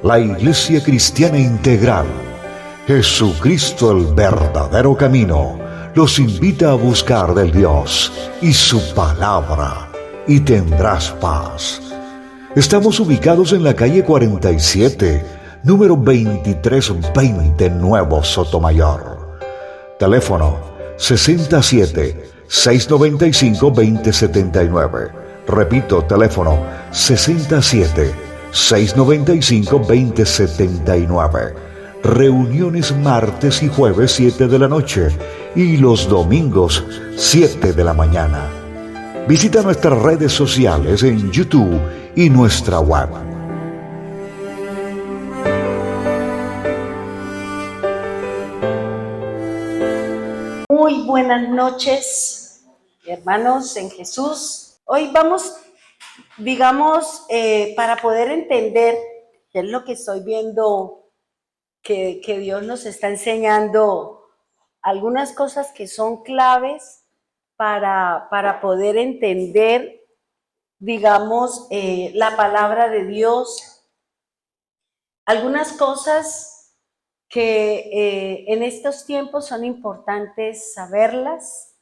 La Iglesia Cristiana Integral, Jesucristo el verdadero camino, los invita a buscar del Dios y su palabra, y tendrás paz. Estamos ubicados en la calle 47, número 2320, Nuevo Sotomayor. Teléfono 67-695-2079. Repito, teléfono 67-695-2079. Reuniones martes y jueves 7 de la noche y los domingos 7 de la mañana. Visita nuestras redes sociales en YouTube y nuestra web. Muy buenas noches, hermanos en Jesús. Hoy vamos, para poder entender qué es lo que estoy viendo que Dios nos está enseñando, algunas cosas que son claves para poder entender, la palabra de Dios. Algunas cosas que en estos tiempos son importantes saberlas,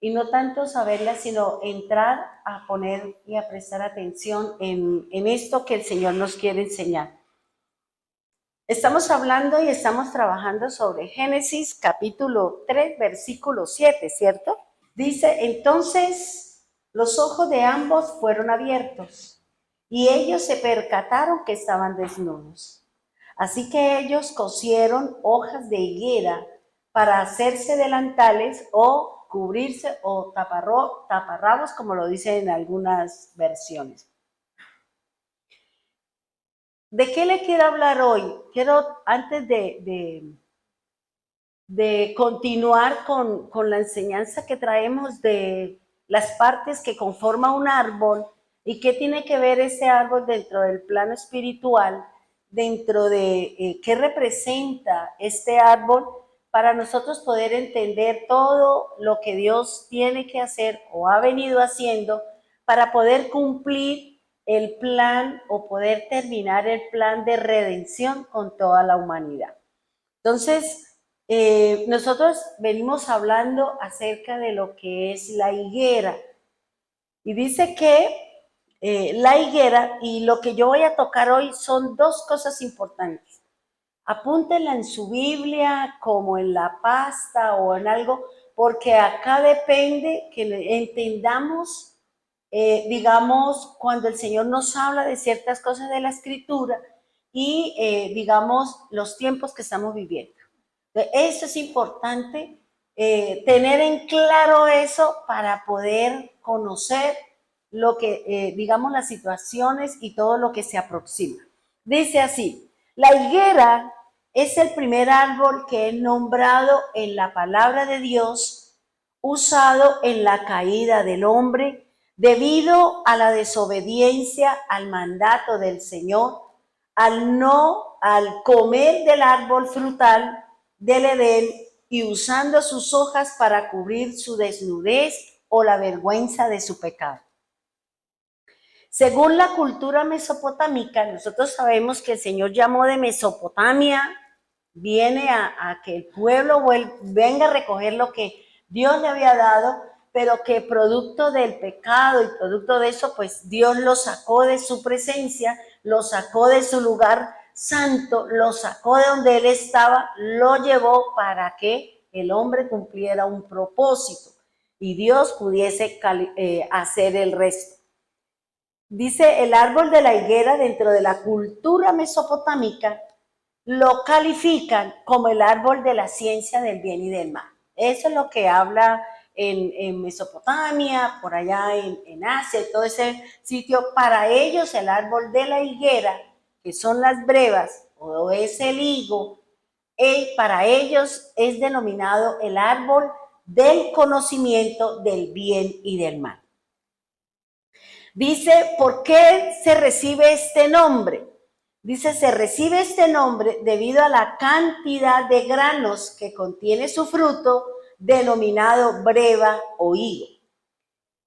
y no tanto saberlas, sino entrar a poner y a prestar atención en esto que el Señor nos quiere enseñar. Estamos hablando y estamos trabajando sobre Génesis capítulo 3, versículo 7, ¿cierto? Dice, entonces los ojos de ambos fueron abiertos y ellos se percataron que estaban desnudos. Así que ellos cosieron hojas de higuera para hacerse delantales o cubrirse o taparrabos, como lo dicen en algunas versiones. ¿De qué le quiero hablar hoy? Antes de continuar con la enseñanza que traemos de las partes que conforman un árbol y qué tiene que ver ese árbol dentro del plano espiritual, dentro de qué representa este árbol, para nosotros poder entender todo lo que Dios tiene que hacer o ha venido haciendo para poder cumplir el plan o poder terminar el plan de redención con toda la humanidad. Entonces, nosotros venimos hablando acerca de lo que es la higuera, y dice que la higuera, y lo que yo voy a tocar hoy son dos cosas importantes. Apúntenla en su Biblia, como en la pasta o en algo, porque acá depende que entendamos, cuando el Señor nos habla de ciertas cosas de la Escritura y, los tiempos que estamos viviendo. Eso es importante, tener en claro eso para poder conocer lo que, las situaciones y todo lo que se aproxima. Dice así, la higuera es el primer árbol que es nombrado en la palabra de Dios, usado en la caída del hombre debido a la desobediencia al mandato del Señor, al comer del árbol frutal del Edén y usando sus hojas para cubrir su desnudez o la vergüenza de su pecado. Según la cultura mesopotámica, nosotros sabemos que el Señor llamó de Mesopotamia, viene a que el pueblo venga a recoger lo que Dios le había dado, pero que producto del pecado y producto de eso, pues Dios lo sacó de su presencia, lo sacó de su lugar santo, lo sacó de donde él estaba, lo llevó para que el hombre cumpliera un propósito y Dios pudiese hacer el resto. Dice, el árbol de la higuera dentro de la cultura mesopotámica lo califican como el árbol de la ciencia del bien y del mal. Eso es lo que habla en Mesopotamia, por allá en Asia y todo ese sitio. Para ellos el árbol de la higuera, que son las brevas o es el higo, para ellos es denominado el árbol del conocimiento del bien y del mal. Dice, ¿por qué se recibe este nombre? Dice, se recibe este nombre debido a la cantidad de granos que contiene su fruto, denominado breva o higo.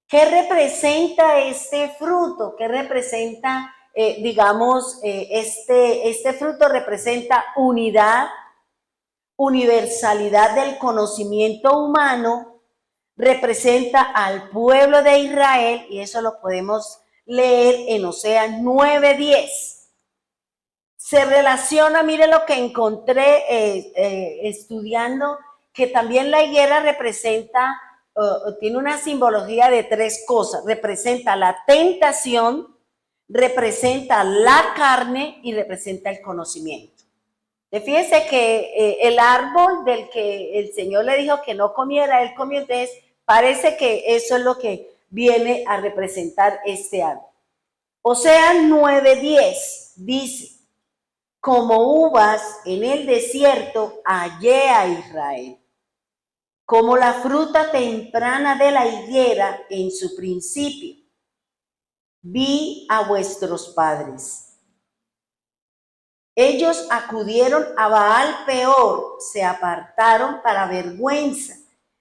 ¿Qué representa este fruto? ¿Qué representa, este fruto representa unidad, universalidad del conocimiento humano, representa al pueblo de Israel, y eso lo podemos leer en Oseas 9:10. Se relaciona, mire lo que encontré estudiando, que también la higuera representa, tiene una simbología de tres cosas. Representa la tentación, representa la carne y representa el conocimiento. Fíjese que el árbol del que el Señor le dijo que no comiera, él comió. Entonces parece que eso es lo que viene a representar este árbol. Oseas 9:10 dice, como uvas en el desierto hallé a Israel, como la fruta temprana de la higuera en su principio. Vi a vuestros padres. Ellos acudieron a Baal Peor, se apartaron para vergüenza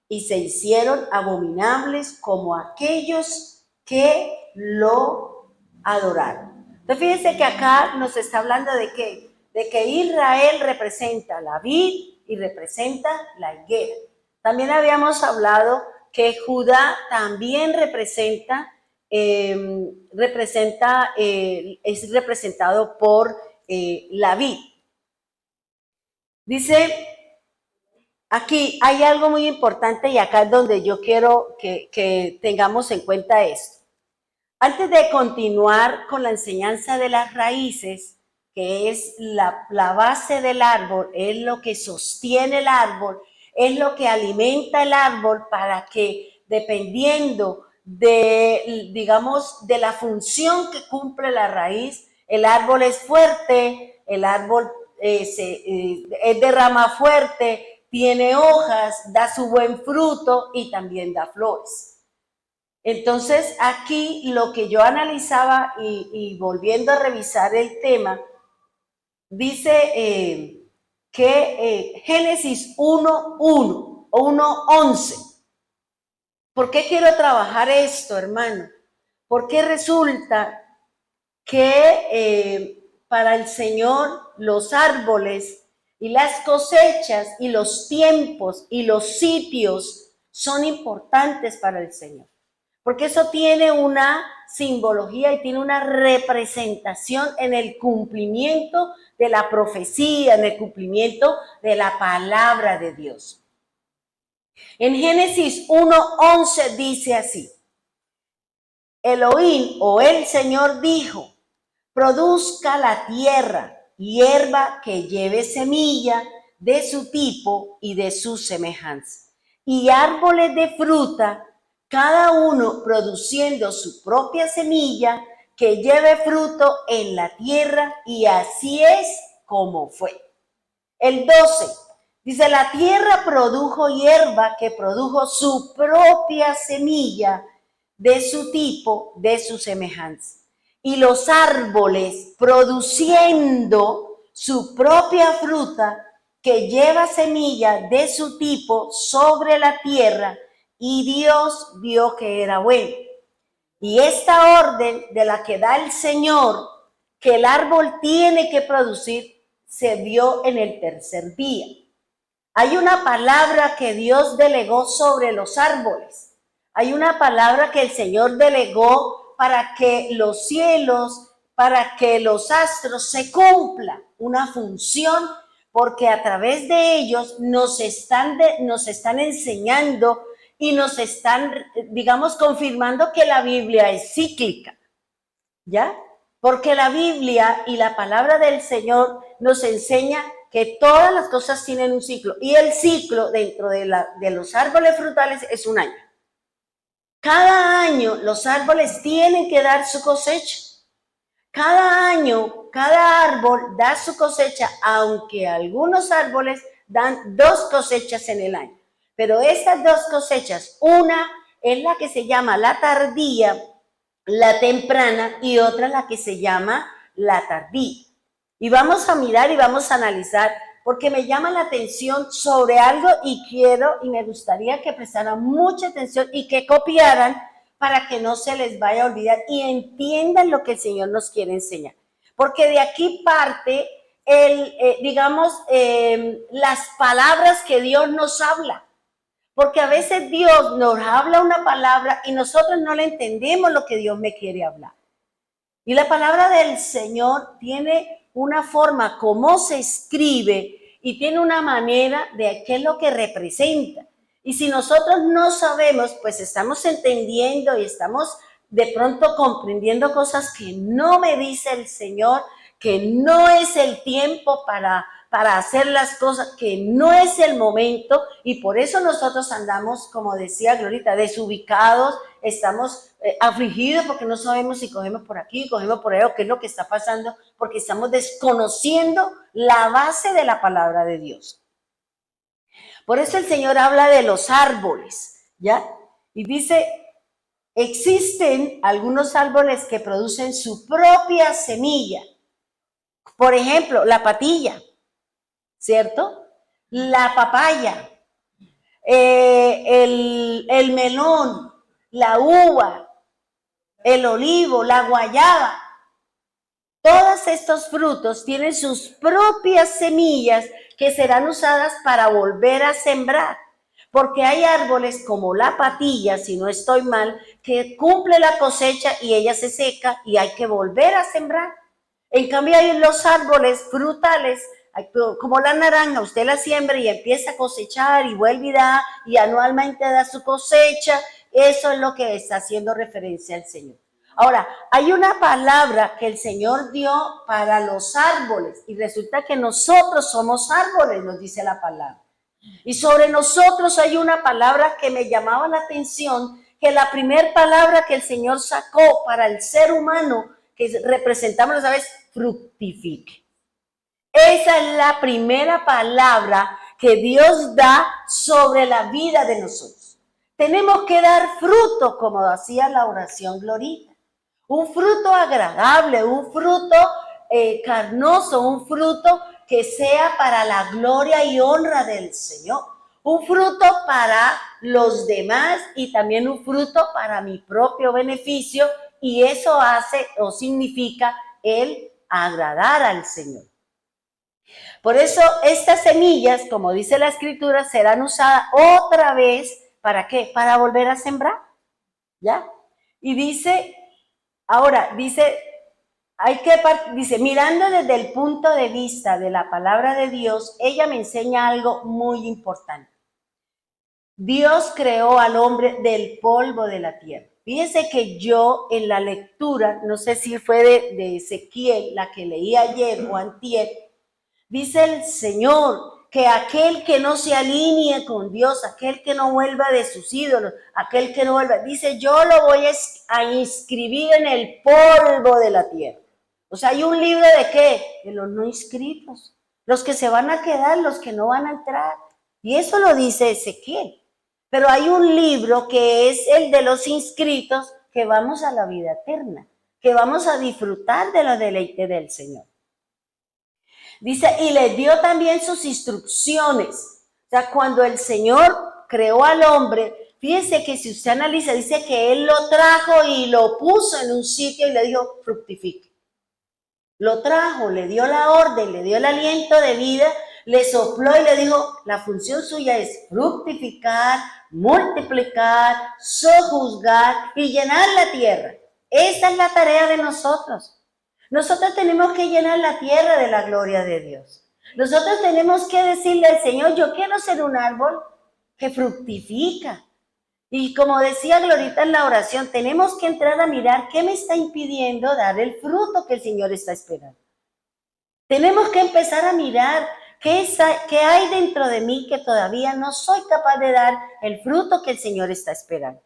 y se hicieron abominables como aquellos que lo adoraron. Entonces fíjense que acá nos está hablando de qué, de que Israel representa la vid y representa la higuera. También habíamos hablado que Judá también es representado por la vid. Dice, aquí hay algo muy importante y acá es donde yo quiero que tengamos en cuenta esto. Antes de continuar con la enseñanza de las raíces, que es la base del árbol, es lo que sostiene el árbol, es lo que alimenta el árbol para que, dependiendo de, digamos, de la función que cumple la raíz, el árbol es fuerte, el árbol es de rama fuerte, tiene hojas, da su buen fruto y también da flores. Entonces, aquí lo que yo analizaba y volviendo a revisar el tema, dice que Génesis 1:1 o 1:11. ¿Por qué quiero trabajar esto, hermano? Porque resulta que para el Señor los árboles y las cosechas y los tiempos y los sitios son importantes para el Señor. Porque eso tiene una simbología y tiene una representación en el cumplimiento de la profecía, en el cumplimiento de la palabra de Dios. En Génesis 1:11 dice así, Elohim o el Señor dijo, produzca la tierra hierba que lleve semilla de su tipo y de su semejanza, y árboles de fruta, cada uno produciendo su propia semilla, que lleve fruto en la tierra, y así es como fue. El 12 dice, la tierra produjo hierba que produjo su propia semilla de su tipo, de su semejanza. Y los árboles produciendo su propia fruta que lleva semilla de su tipo sobre la tierra, y Dios vio que era bueno. Y esta orden de la que da el Señor, que el árbol tiene que producir, se dio en el tercer día. Hay una palabra que Dios delegó sobre los árboles. Hay una palabra que el Señor delegó para que los cielos, para que los astros se cumplan una función, porque a través de ellos nos están enseñando y nos están, digamos, confirmando que la Biblia es cíclica, ¿ya? Porque la Biblia y la palabra del Señor nos enseña que todas las cosas tienen un ciclo, y el ciclo dentro de los árboles frutales es un año. Cada año los árboles tienen que dar su cosecha. Cada año, cada árbol da su cosecha, aunque algunos árboles dan 2 cosechas en el año. Pero estas 2 cosechas, una es la que se llama la tardía, la temprana, y otra la que se llama la tardía. Y vamos a mirar y vamos a analizar, porque me llama la atención sobre algo y quiero y me gustaría que prestaran mucha atención y que copiaran para que no se les vaya a olvidar y entiendan lo que el Señor nos quiere enseñar. Porque de aquí parte las palabras que Dios nos habla. Porque a veces Dios nos habla una palabra y nosotros no le entendemos lo que Dios me quiere hablar. Y la palabra del Señor tiene una forma como se escribe y tiene una manera de qué es lo que representa. Y si nosotros no sabemos, pues estamos entendiendo y estamos de pronto comprendiendo cosas que no me dice el Señor, que no es el tiempo para hacer las cosas, que no es el momento, y por eso nosotros andamos, como decía Glorita, desubicados, estamos afligidos porque no sabemos si cogemos por aquí, cogemos por ahí, o qué es lo que está pasando, porque estamos desconociendo la base de la palabra de Dios. Por eso el Señor habla de los árboles, ¿ya? Y dice, existen algunos árboles que producen su propia semilla. Por ejemplo, la patilla, ¿cierto? La papaya, el melón, la uva, el olivo, la guayaba. Todos estos frutos tienen sus propias semillas que serán usadas para volver a sembrar. Porque hay árboles como la patilla, si no estoy mal, que cumple la cosecha y ella se seca y hay que volver a sembrar. En cambio hay los árboles frutales, como la naranja, usted la siembra y empieza a cosechar y vuelve y da, y anualmente da su cosecha. Eso es lo que está haciendo referencia al Señor. Ahora, hay una palabra que el Señor dio para los árboles y resulta que nosotros somos árboles, nos dice la palabra. Y sobre nosotros hay una palabra que me llamaba la atención, que la primera palabra que el Señor sacó para el ser humano, que representamos, ¿sabes? Fructifique. Esa es la primera palabra que Dios da sobre la vida de nosotros. Tenemos que dar fruto, como hacía la oración Glorita. Un fruto agradable, un fruto carnoso, un fruto que sea para la gloria y honra del Señor. Un fruto para los demás y también un fruto para mi propio beneficio, y eso hace o significa el agradar al Señor. Por eso estas semillas, como dice la Escritura, serán usadas otra vez, ¿para qué? Para volver a sembrar, ¿ya? Y dice, ahora, dice, mirando desde el punto de vista de la palabra de Dios, ella me enseña algo muy importante. Dios creó al hombre del polvo de la tierra. Fíjense que yo en la lectura, no sé si fue de Ezequiel, la que leí ayer o antier, dice el Señor que aquel que no se alinee con Dios, aquel que no vuelva de sus ídolos, aquel que no vuelva, dice, yo lo voy a inscribir en el polvo de la tierra. O sea, hay un libro de ¿qué? De los no inscritos, los que se van a quedar, los que no van a entrar. Y eso lo dice Ezequiel. Pero hay un libro que es el de los inscritos, que vamos a la vida eterna, que vamos a disfrutar de los deleites del Señor. Dice, y le dio también sus instrucciones. O sea, cuando el Señor creó al hombre, fíjense que si usted analiza, dice que Él lo trajo y lo puso en un sitio y le dijo, fructifique. Lo trajo, le dio la orden, le dio el aliento de vida, le sopló y le dijo, la función suya es fructificar, multiplicar, sojuzgar y llenar la tierra. Esa es la tarea de nosotros. Nosotros tenemos que llenar la tierra de la gloria de Dios. Nosotros tenemos que decirle al Señor, yo quiero ser un árbol que fructifica. Y como decía Glorita en la oración, tenemos que entrar a mirar qué me está impidiendo dar el fruto que el Señor está esperando. Tenemos que empezar a mirar qué hay dentro de mí que todavía no soy capaz de dar el fruto que el Señor está esperando.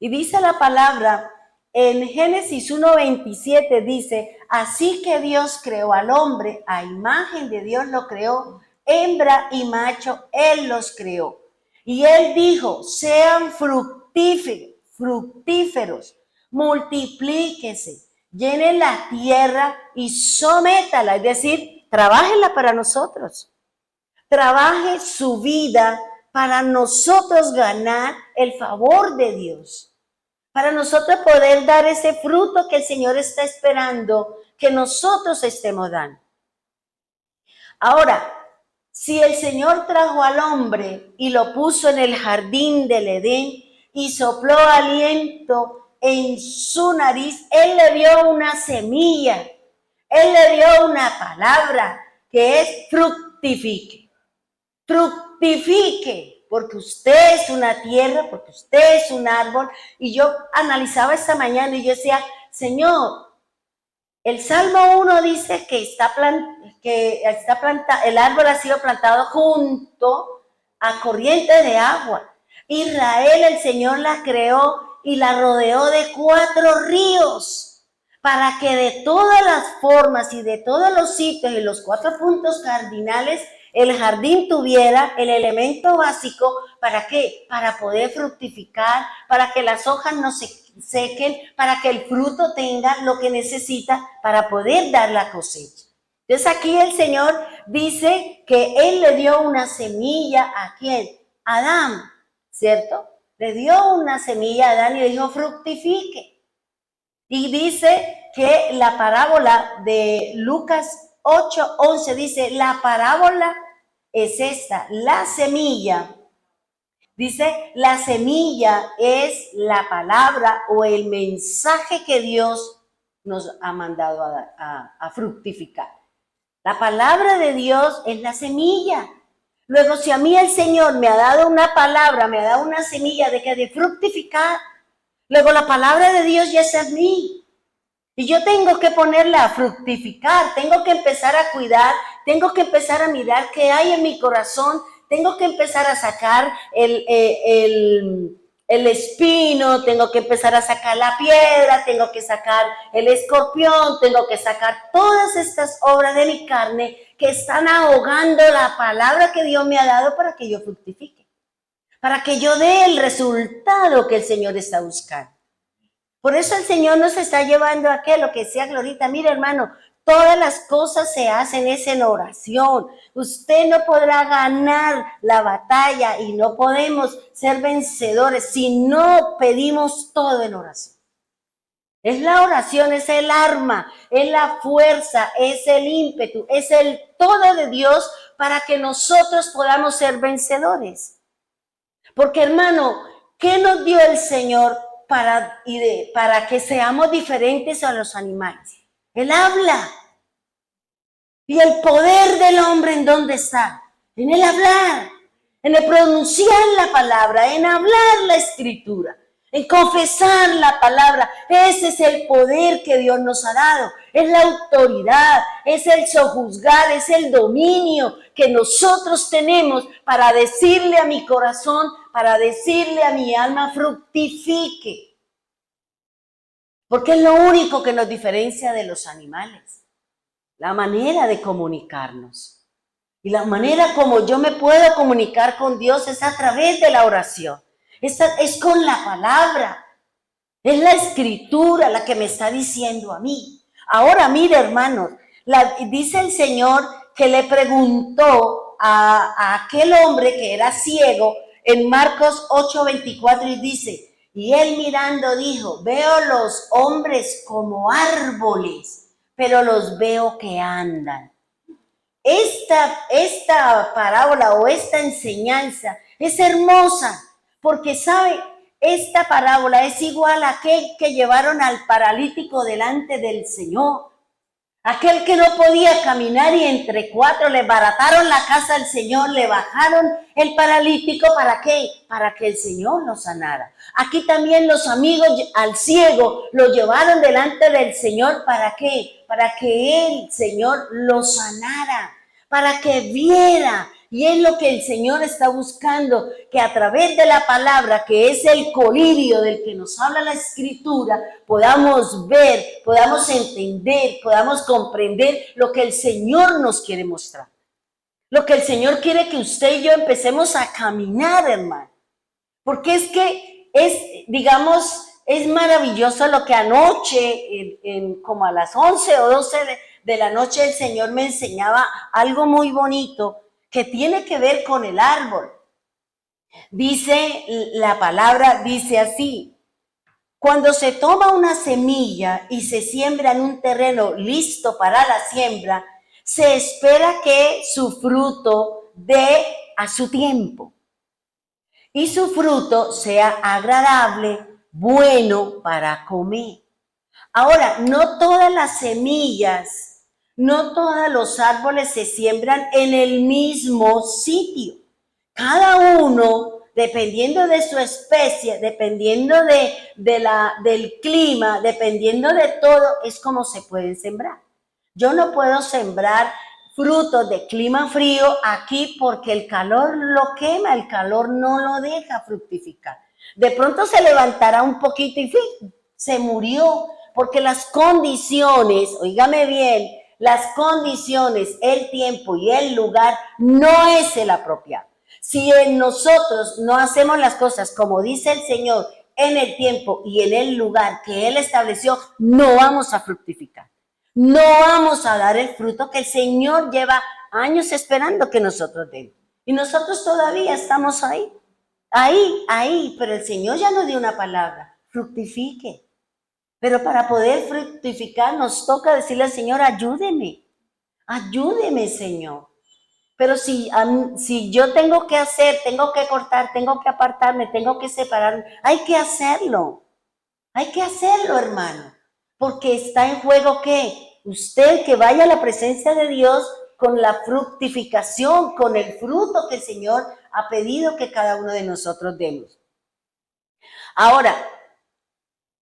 Y dice la palabra en Génesis 1:27, dice, así que Dios creó al hombre, a imagen de Dios lo creó, hembra y macho, Él los creó. Y Él dijo, sean fructíferos, multiplíquense, llene la tierra y sométala, es decir, trabájela para nosotros. Trabaje su vida para nosotros ganar el favor de Dios, para nosotros poder dar ese fruto que el Señor está esperando que nosotros estemos dando. Ahora, si el Señor trajo al hombre y lo puso en el jardín del Edén y sopló aliento en su nariz, Él le dio una semilla, Él le dio una palabra que es fructifique. Fructifique, porque usted es una tierra, porque usted es un árbol. Y yo analizaba esta mañana y yo decía, Señor, el Salmo 1 dice que el árbol ha sido plantado junto a corrientes de agua. Israel, el Señor la creó y la rodeó de 4 ríos, para que de todas las formas y de todos los sitios y los 4 puntos cardinales el jardín tuviera el elemento básico. ¿Para qué? Para poder fructificar, para que las hojas no se sequen, para que el fruto tenga lo que necesita para poder dar la cosecha. Entonces aquí el Señor dice que Él le dio una semilla ¿a quién? A Adán, ¿cierto? Le dio una semilla a Adán y le dijo fructifique. Y dice que la parábola de Lucas 8:11 dice, la parábola es esta, la semilla. Dice, la semilla es la palabra o el mensaje que Dios nos ha mandado a fructificar. La palabra de Dios es la semilla. Luego, si a mí el Señor me ha dado una palabra, me ha dado una semilla de fructificar, luego la palabra de Dios ya está en mí. Y yo tengo que ponerla a fructificar, tengo que empezar a cuidar, tengo que empezar a mirar qué hay en mi corazón, tengo que empezar a sacar el espino, tengo que empezar a sacar la piedra, tengo que sacar el escorpión, tengo que sacar todas estas obras de mi carne que están ahogando la palabra que Dios me ha dado para que yo fructifique, para que yo dé el resultado que el Señor está buscando. Por eso el Señor nos está llevando a que lo que decía Glorita, mire hermano, todas las cosas se hacen es en oración. Usted no podrá ganar la batalla y no podemos ser vencedores si no pedimos todo en oración. Es la oración, es el arma, es la fuerza, es el ímpetu, es el todo de Dios para que nosotros podamos ser vencedores. Porque hermano, ¿qué nos dio el Señor para que seamos diferentes a los animales? Él habla. Y el poder del hombre, ¿en dónde está? En el hablar, en el pronunciar la palabra, en hablar la escritura, en confesar la palabra. Ese es el poder que Dios nos ha dado. Es la autoridad, es el sojuzgar, es el dominio que nosotros tenemos para decirle a mi corazón, para decirle a mi alma, fructifique. Porque es lo único que nos diferencia de los animales. La manera de comunicarnos. Y la manera como yo me puedo comunicar con Dios es a través de la oración. Es con la palabra. Es la escritura la que me está diciendo a mí. Ahora, mire, hermanos, dice el Señor que le preguntó a aquel hombre que era ciego en Marcos 8:24 y dice, y él mirando dijo, veo los hombres como árboles, pero los veo que andan. Esta parábola o esta enseñanza es hermosa, porque sabe, esta parábola es igual a aquel que llevaron al paralítico delante del Señor. Aquel que no podía caminar y entre 4 le barataron la casa al Señor, le bajaron el paralítico, ¿para qué? Para que el Señor lo sanara. Aquí también los amigos al ciego lo llevaron delante del Señor, ¿para qué? Para que el Señor lo sanara, para que viera. Y es lo que el Señor está buscando, que a través de la palabra, que es el colirio del que nos habla la Escritura, podamos ver, podamos entender, podamos comprender lo que el Señor nos quiere mostrar. Lo que el Señor quiere que usted y yo empecemos a caminar, hermano. Porque es que digamos, es maravilloso lo que anoche, como a las 11 o 12 de la noche, el Señor me enseñaba algo muy bonito que tiene que ver con el árbol. Dice, la palabra dice así: cuando se toma una semilla y se siembra en un terreno listo para la siembra, se espera que su fruto dé a su tiempo y su fruto sea agradable, bueno para comer. Ahora, no todas las semillas, no todos los árboles se siembran en el mismo sitio. Cada uno, dependiendo de su especie, dependiendo del clima, dependiendo de todo, es como se pueden sembrar. Yo no puedo sembrar frutos de clima frío aquí porque el calor lo quema, el calor no lo deja fructificar. De pronto se levantará un poquito y se murió, porque las condiciones, oígame bien, las condiciones, el tiempo y el lugar no es el apropiado. Si nosotros no hacemos las cosas como dice el Señor, en el tiempo y en el lugar que Él estableció, no vamos a fructificar. No vamos a dar el fruto que el Señor lleva años esperando que nosotros demos. Y nosotros todavía estamos ahí, pero el Señor ya nos dio una palabra: fructifique. Pero para poder fructificar nos toca decirle al Señor: ayúdeme, Señor. Pero si yo tengo que hacer, tengo que cortar, tengo que apartarme, tengo que separarme, hay que hacerlo, hermano, porque está en juego que usted que vaya a la presencia de Dios con la fructificación, con el fruto que el Señor ha pedido que cada uno de nosotros demos. Ahora,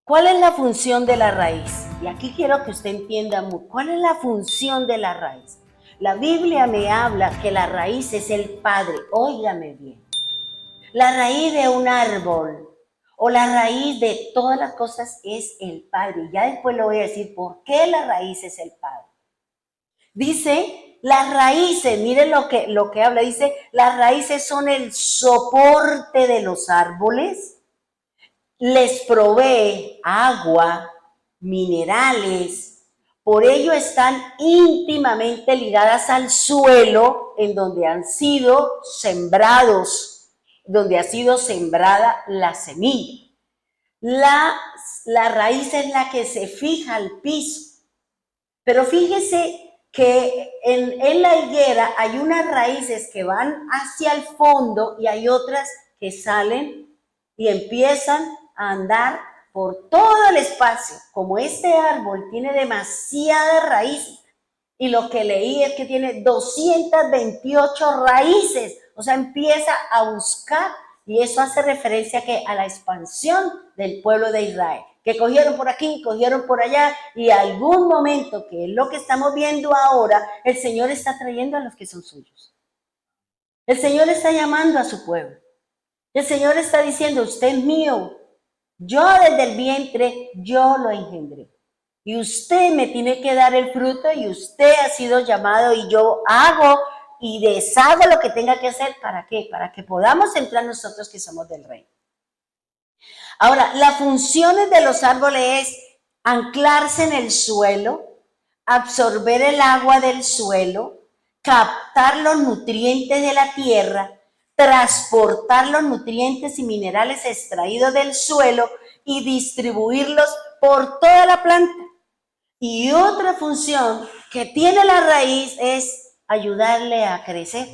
¿cuál es la función de la raíz? Y aquí quiero que usted entienda cuál es la función de la raíz. La Biblia me habla que la raíz es el Padre. Óigame bien. La raíz de un árbol o la raíz de todas las cosas es el Padre. Ya después le voy a decir por qué la raíz es el Padre. Dice, las raíces, miren lo que habla, dice, las raíces son el soporte de los árboles, les provee agua, minerales. Por ello están íntimamente ligadas al suelo en donde han sido sembrados, donde ha sido sembrada la semilla. La raíz es la que se fija al piso. Pero fíjese que en la higuera hay unas raíces que van hacia el fondo y hay otras que salen y empiezan a andar por todo el espacio. Como este árbol tiene demasiadas raíces, y lo que leí es que tiene 228 raíces, o sea, empieza a buscar, y eso hace referencia a la expansión del pueblo de Israel, que cogieron por aquí, cogieron por allá, y algún momento, que es lo que estamos viendo ahora, el Señor está trayendo a los que son suyos. El Señor está llamando a su pueblo. El Señor está diciendo: usted es mío. Yo desde el vientre, yo lo engendré. Y usted me tiene que dar el fruto, y usted ha sido llamado, y yo hago y deshago lo que tenga que hacer. ¿Para qué? Para que podamos entrar nosotros que somos del reino. Ahora, las funciones de los árboles es anclarse en el suelo, absorber el agua del suelo, captar los nutrientes de la tierra, transportar los nutrientes y minerales extraídos del suelo y distribuirlos por toda la planta. Y otra función que tiene la raíz es ayudarle a crecer,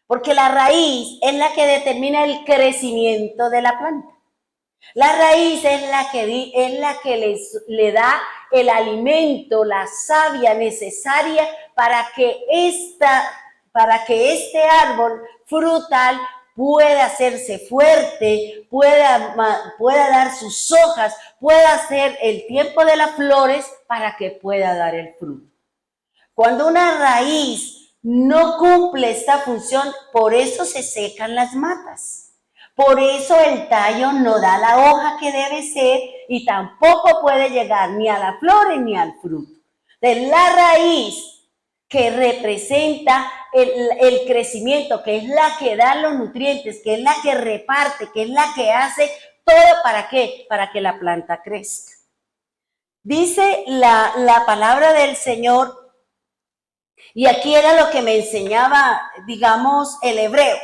porque la raíz es la que determina el crecimiento de la planta. La raíz es la que le da el alimento, la savia necesaria para que este árbol frutal pueda hacerse fuerte, pueda dar sus hojas, pueda hacer el tiempo de las flores para que pueda dar el fruto. Cuando una raíz no cumple esta función, por eso se secan las matas. Por eso el tallo no da la hoja que debe ser y tampoco puede llegar ni a las flores ni al fruto. De la raíz que representa el crecimiento, que es la que da los nutrientes, que es la que reparte, que es la que hace todo ¿para qué? Para que la planta crezca. Dice la palabra del Señor, y aquí era lo que me enseñaba, digamos, el hebreo,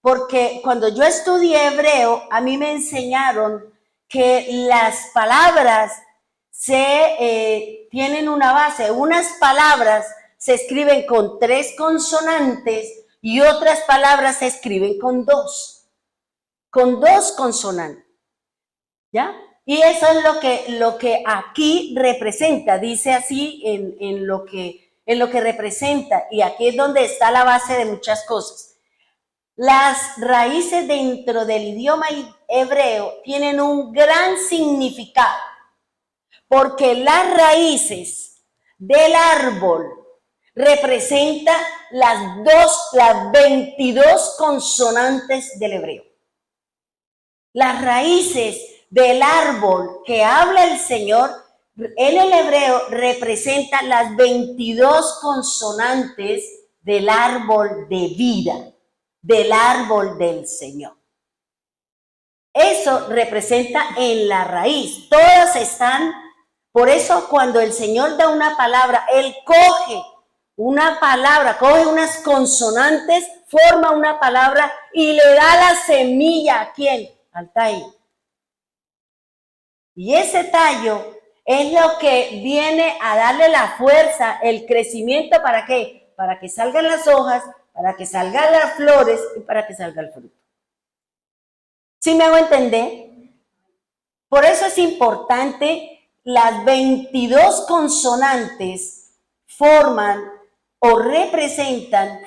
porque cuando yo estudié hebreo, a mí me enseñaron que las palabras tienen una base. Unas palabras se escriben con 3 consonantes y otras palabras se escriben con 2 consonantes, ¿ya? Y eso es lo que aquí representa, dice así en lo que representa, y aquí es donde está la base de muchas cosas. Las raíces dentro del idioma hebreo tienen un gran significado, porque las raíces del árbol representan las 22 consonantes del hebreo. Las raíces del árbol que habla el Señor en el hebreo representan las 22 consonantes del árbol de vida, del árbol del Señor. Eso representa en la raíz. Todas están, por eso cuando el Señor da una palabra, Él coge una palabra, coge unas consonantes, forma una palabra y le da la semilla ¿a quién? Al tallo. Y ese tallo es lo que viene a darle la fuerza, el crecimiento, ¿para qué? Para que salgan las hojas, para que salgan las flores y para que salga el fruto. ¿Sí me hago entender? Por eso es importante, las 22 consonantes forman o representan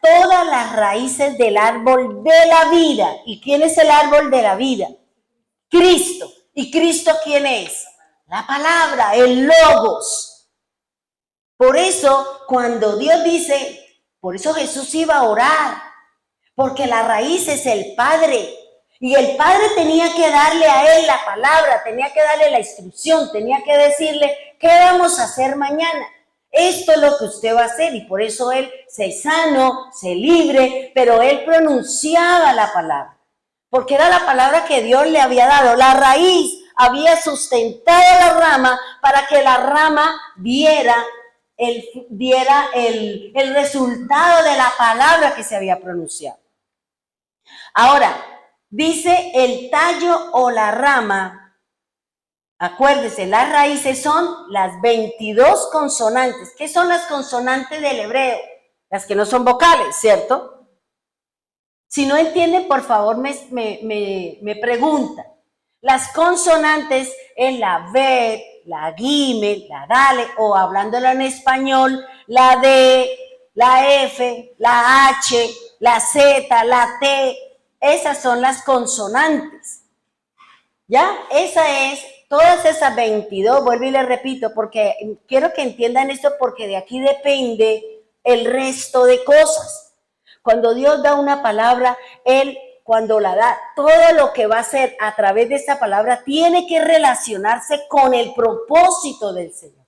todas las raíces del árbol de la vida. ¿Y quién es el árbol de la vida? Cristo. ¿Y Cristo quién es? La palabra, el logos. Por eso, cuando Dios dice, por eso Jesús iba a orar, porque la raíz es el Padre. Y el Padre tenía que darle a él la palabra, tenía que darle la instrucción, tenía que decirle, ¿qué vamos a hacer mañana? Esto es lo que usted va a hacer, y por eso él se sanó, se libre, pero él pronunciaba la palabra, porque era la palabra que Dios le había dado. La raíz había sustentado la rama para que la rama diera el resultado de la palabra que se había pronunciado. Ahora, dice el tallo o la rama. Acuérdese, las raíces son las 22 consonantes. ¿Qué son las consonantes del hebreo? Las que no son vocales, ¿cierto? Si no entienden, por favor, me preguntan. Las consonantes es la Bet, la Gimel, la Dale, o hablándolo en español, la D, la F, la H, la Z, la T. Esas son las consonantes. ¿Ya? Todas esas 22, vuelvo y les repito, porque quiero que entiendan esto, porque de aquí depende el resto de cosas. Cuando Dios da una palabra, Él, cuando la da, todo lo que va a hacer a través de esa palabra tiene que relacionarse con el propósito del Señor.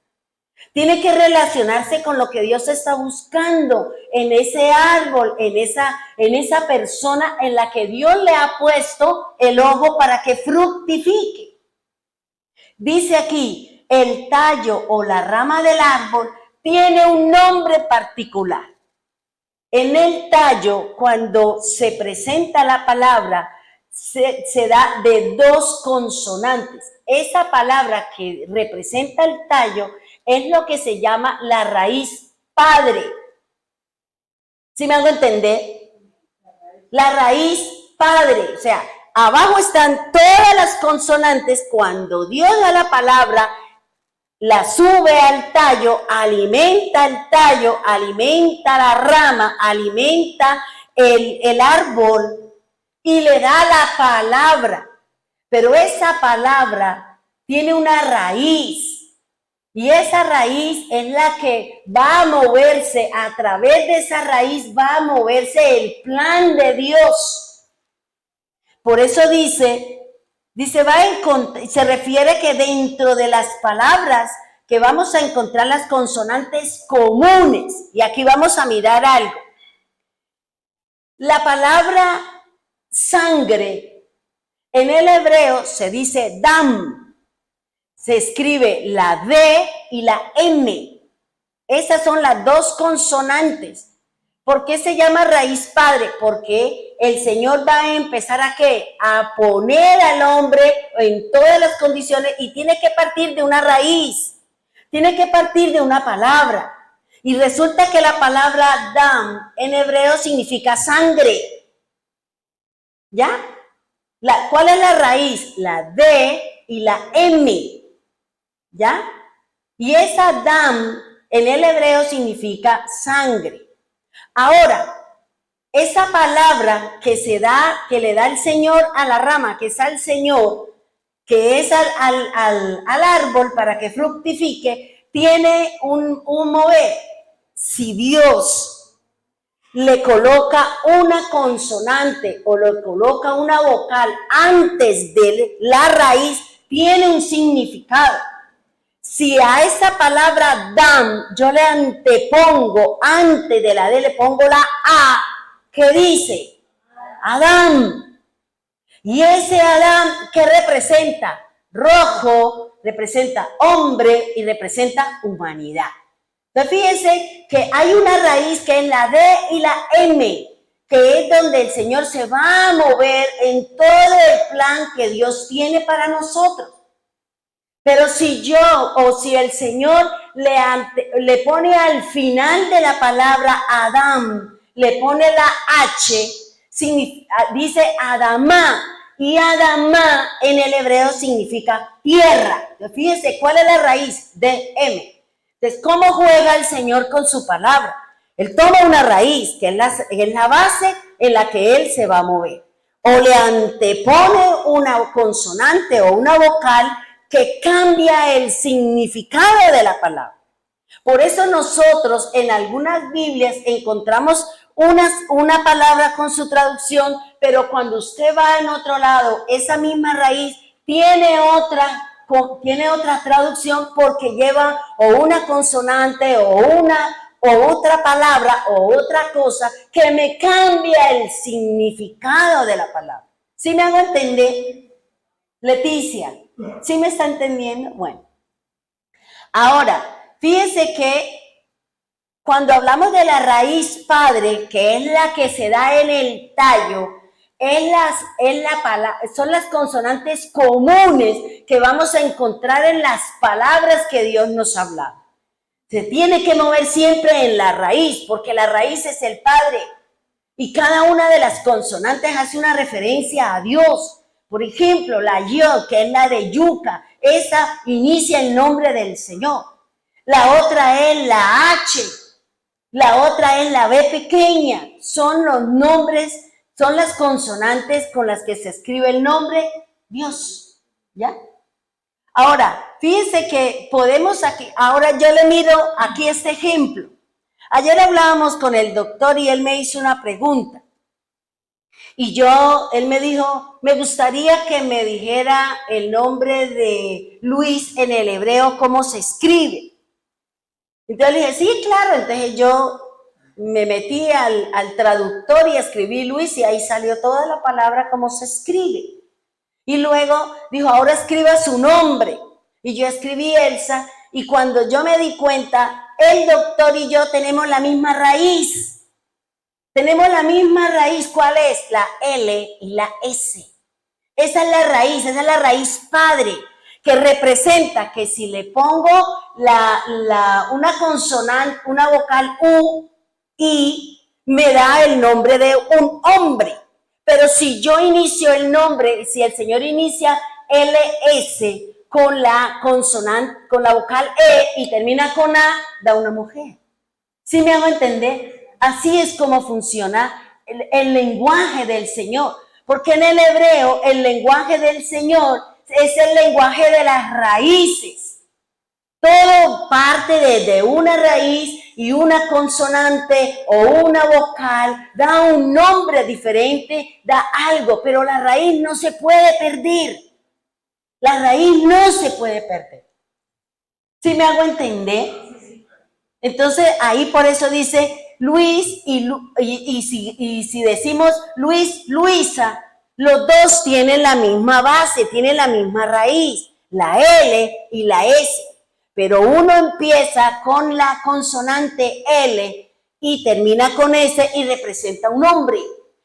Tiene que relacionarse con lo que Dios está buscando en ese árbol, en esa persona en la que Dios le ha puesto el ojo para que fructifique. Dice aquí, el tallo o la rama del árbol tiene un nombre particular. En el tallo, cuando se presenta la palabra, se da de 2 consonantes. Esa palabra que representa el tallo es lo que se llama la raíz padre. ¿Sí me hago entender? La raíz padre, o sea, abajo están todas las consonantes. Cuando Dios da la palabra, la sube al tallo, alimenta el tallo, alimenta la rama, alimenta el árbol y le da la palabra. Pero esa palabra tiene una raíz. Y esa raíz es la que va a moverse, a través de esa raíz va a moverse el plan de Dios. Por eso se refiere que dentro de las palabras que vamos a encontrar las consonantes comunes. Y aquí vamos a mirar algo. La palabra sangre En el hebreo se dice dam. Se escribe la D y la M. Esas son las dos consonantes. ¿Por qué se llama raíz padre? Porque el Señor va a empezar a ¿qué? A poner al hombre en todas las condiciones y tiene que partir de una raíz. Tiene que partir de una palabra. Y resulta que la palabra dam en hebreo significa sangre. ¿Ya? ¿Cuál es la raíz? La D y la M. ¿Ya? Y esa dam en el hebreo significa sangre. Ahora, esa palabra que le da el Señor a la rama, que es al Señor, que es al árbol para que fructifique, tiene un mover. Si Dios le coloca una consonante o le coloca una vocal antes de la raíz, tiene un significado. Si a esa palabra dam yo le antepongo, antes de la D le pongo la A, ¿qué dice? Adán. Y ese Adán, ¿qué representa? Rojo, representa hombre y representa humanidad. Entonces fíjense que hay una raíz que es la D y la M, que es donde el Señor se va a mover en todo el plan que Dios tiene para nosotros. Pero si yo o si el Señor le pone al final de la palabra Adán, le pone la H, dice Adamá, y Adamá en el hebreo significa tierra. Entonces, fíjense, ¿cuál es la raíz de M? Entonces, ¿cómo juega el Señor con su palabra? Él toma una raíz, que es la base en la que Él se va a mover. O le antepone una consonante o una vocal que cambia el significado de la palabra. Por eso nosotros en algunas Biblias encontramos una palabra con su traducción, pero cuando usted va en otro lado, esa misma raíz tiene otra traducción porque lleva o una consonante o otra palabra o otra cosa que me cambia el significado de la palabra. ¿Sí me hago entender? Leticia, ¿sí me está entendiendo? Bueno, ahora, fíjense que cuando hablamos de la raíz padre, que es la que se da en el tallo, son las consonantes comunes que vamos a encontrar en las palabras que Dios nos habla. Se tiene que mover siempre en la raíz, porque la raíz es el Padre. Y cada una de las consonantes hace una referencia a Dios. Por ejemplo, la Yod, que es la de yuca, esa inicia el nombre del Señor. La otra es la H, la otra es la B pequeña. Son los nombres, son las consonantes con las que se escribe el nombre Dios. ¿Ya? Ahora, fíjense que podemos aquí, ahora yo le miro aquí este ejemplo. Ayer hablábamos con el doctor y él me hizo una pregunta. Y él me dijo, me gustaría que me dijera el nombre de Luis en el hebreo, cómo se escribe. Entonces le dije, sí, claro. Entonces yo me metí al traductor y escribí Luis y ahí salió toda la palabra cómo se escribe. Y luego dijo, ahora escriba su nombre. Y yo escribí Elsa y cuando yo me di cuenta, el doctor y yo tenemos la misma raíz. Tenemos la misma raíz. ¿Cuál es? La L y la S. Esa es la raíz padre, que representa que si le pongo una consonante, una vocal U, I, me da el nombre de un hombre. Pero si yo inicio el nombre, si el Señor inicia LS con la consonante, con la vocal E y termina con A, da una mujer. ¿Sí me hago entender? Así es como funciona el lenguaje del Señor. Porque en el hebreo, el lenguaje del Señor es el lenguaje de las raíces. Todo parte de una raíz y una consonante o una vocal da un nombre diferente, da algo, pero la raíz no se puede perder. La raíz no se puede perder. ¿Sí me hago entender? Entonces ahí por eso dice Luis y si decimos Luis, Luisa, Los dos tienen la misma base, tienen la misma raíz, la L y la S. Pero uno empieza con la consonante L y termina con S y representa un hombre.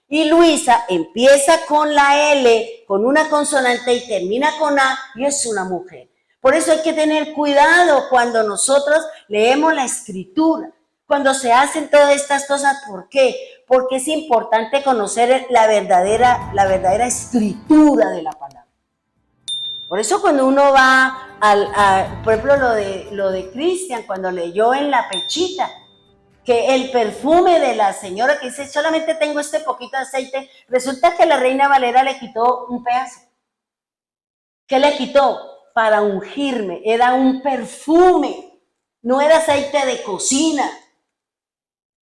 Y Luisa empieza con la L, con una consonante y termina con A y es una mujer. Por eso hay que tener cuidado cuando nosotros leemos la escritura, cuando se hacen todas estas cosas. ¿Por qué? Porque es importante conocer la verdadera escritura de la palabra. Por eso cuando uno va, por ejemplo, lo de Cristian, cuando leyó en la pechita, que el perfume de la señora que dice, solamente tengo este poquito de aceite, resulta que la Reina Valera le quitó un pedazo. ¿Qué le quitó? Para ungirme, era un perfume, no era aceite de cocina.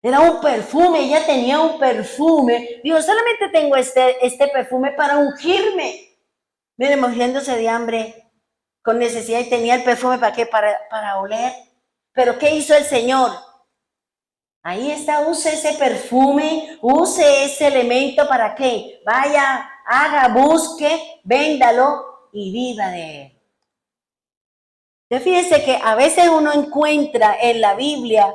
Era un perfume, ella tenía un perfume. Dijo, solamente tengo este perfume para ungirme. Miren, muriéndose de hambre, con necesidad, y tenía el perfume ¿para qué? Para oler. Pero ¿qué hizo el Señor? Ahí está, use ese perfume, use ese elemento ¿para qué? Vaya, haga, busque, véndalo y viva de él. Entonces, fíjense que a veces uno encuentra en la Biblia,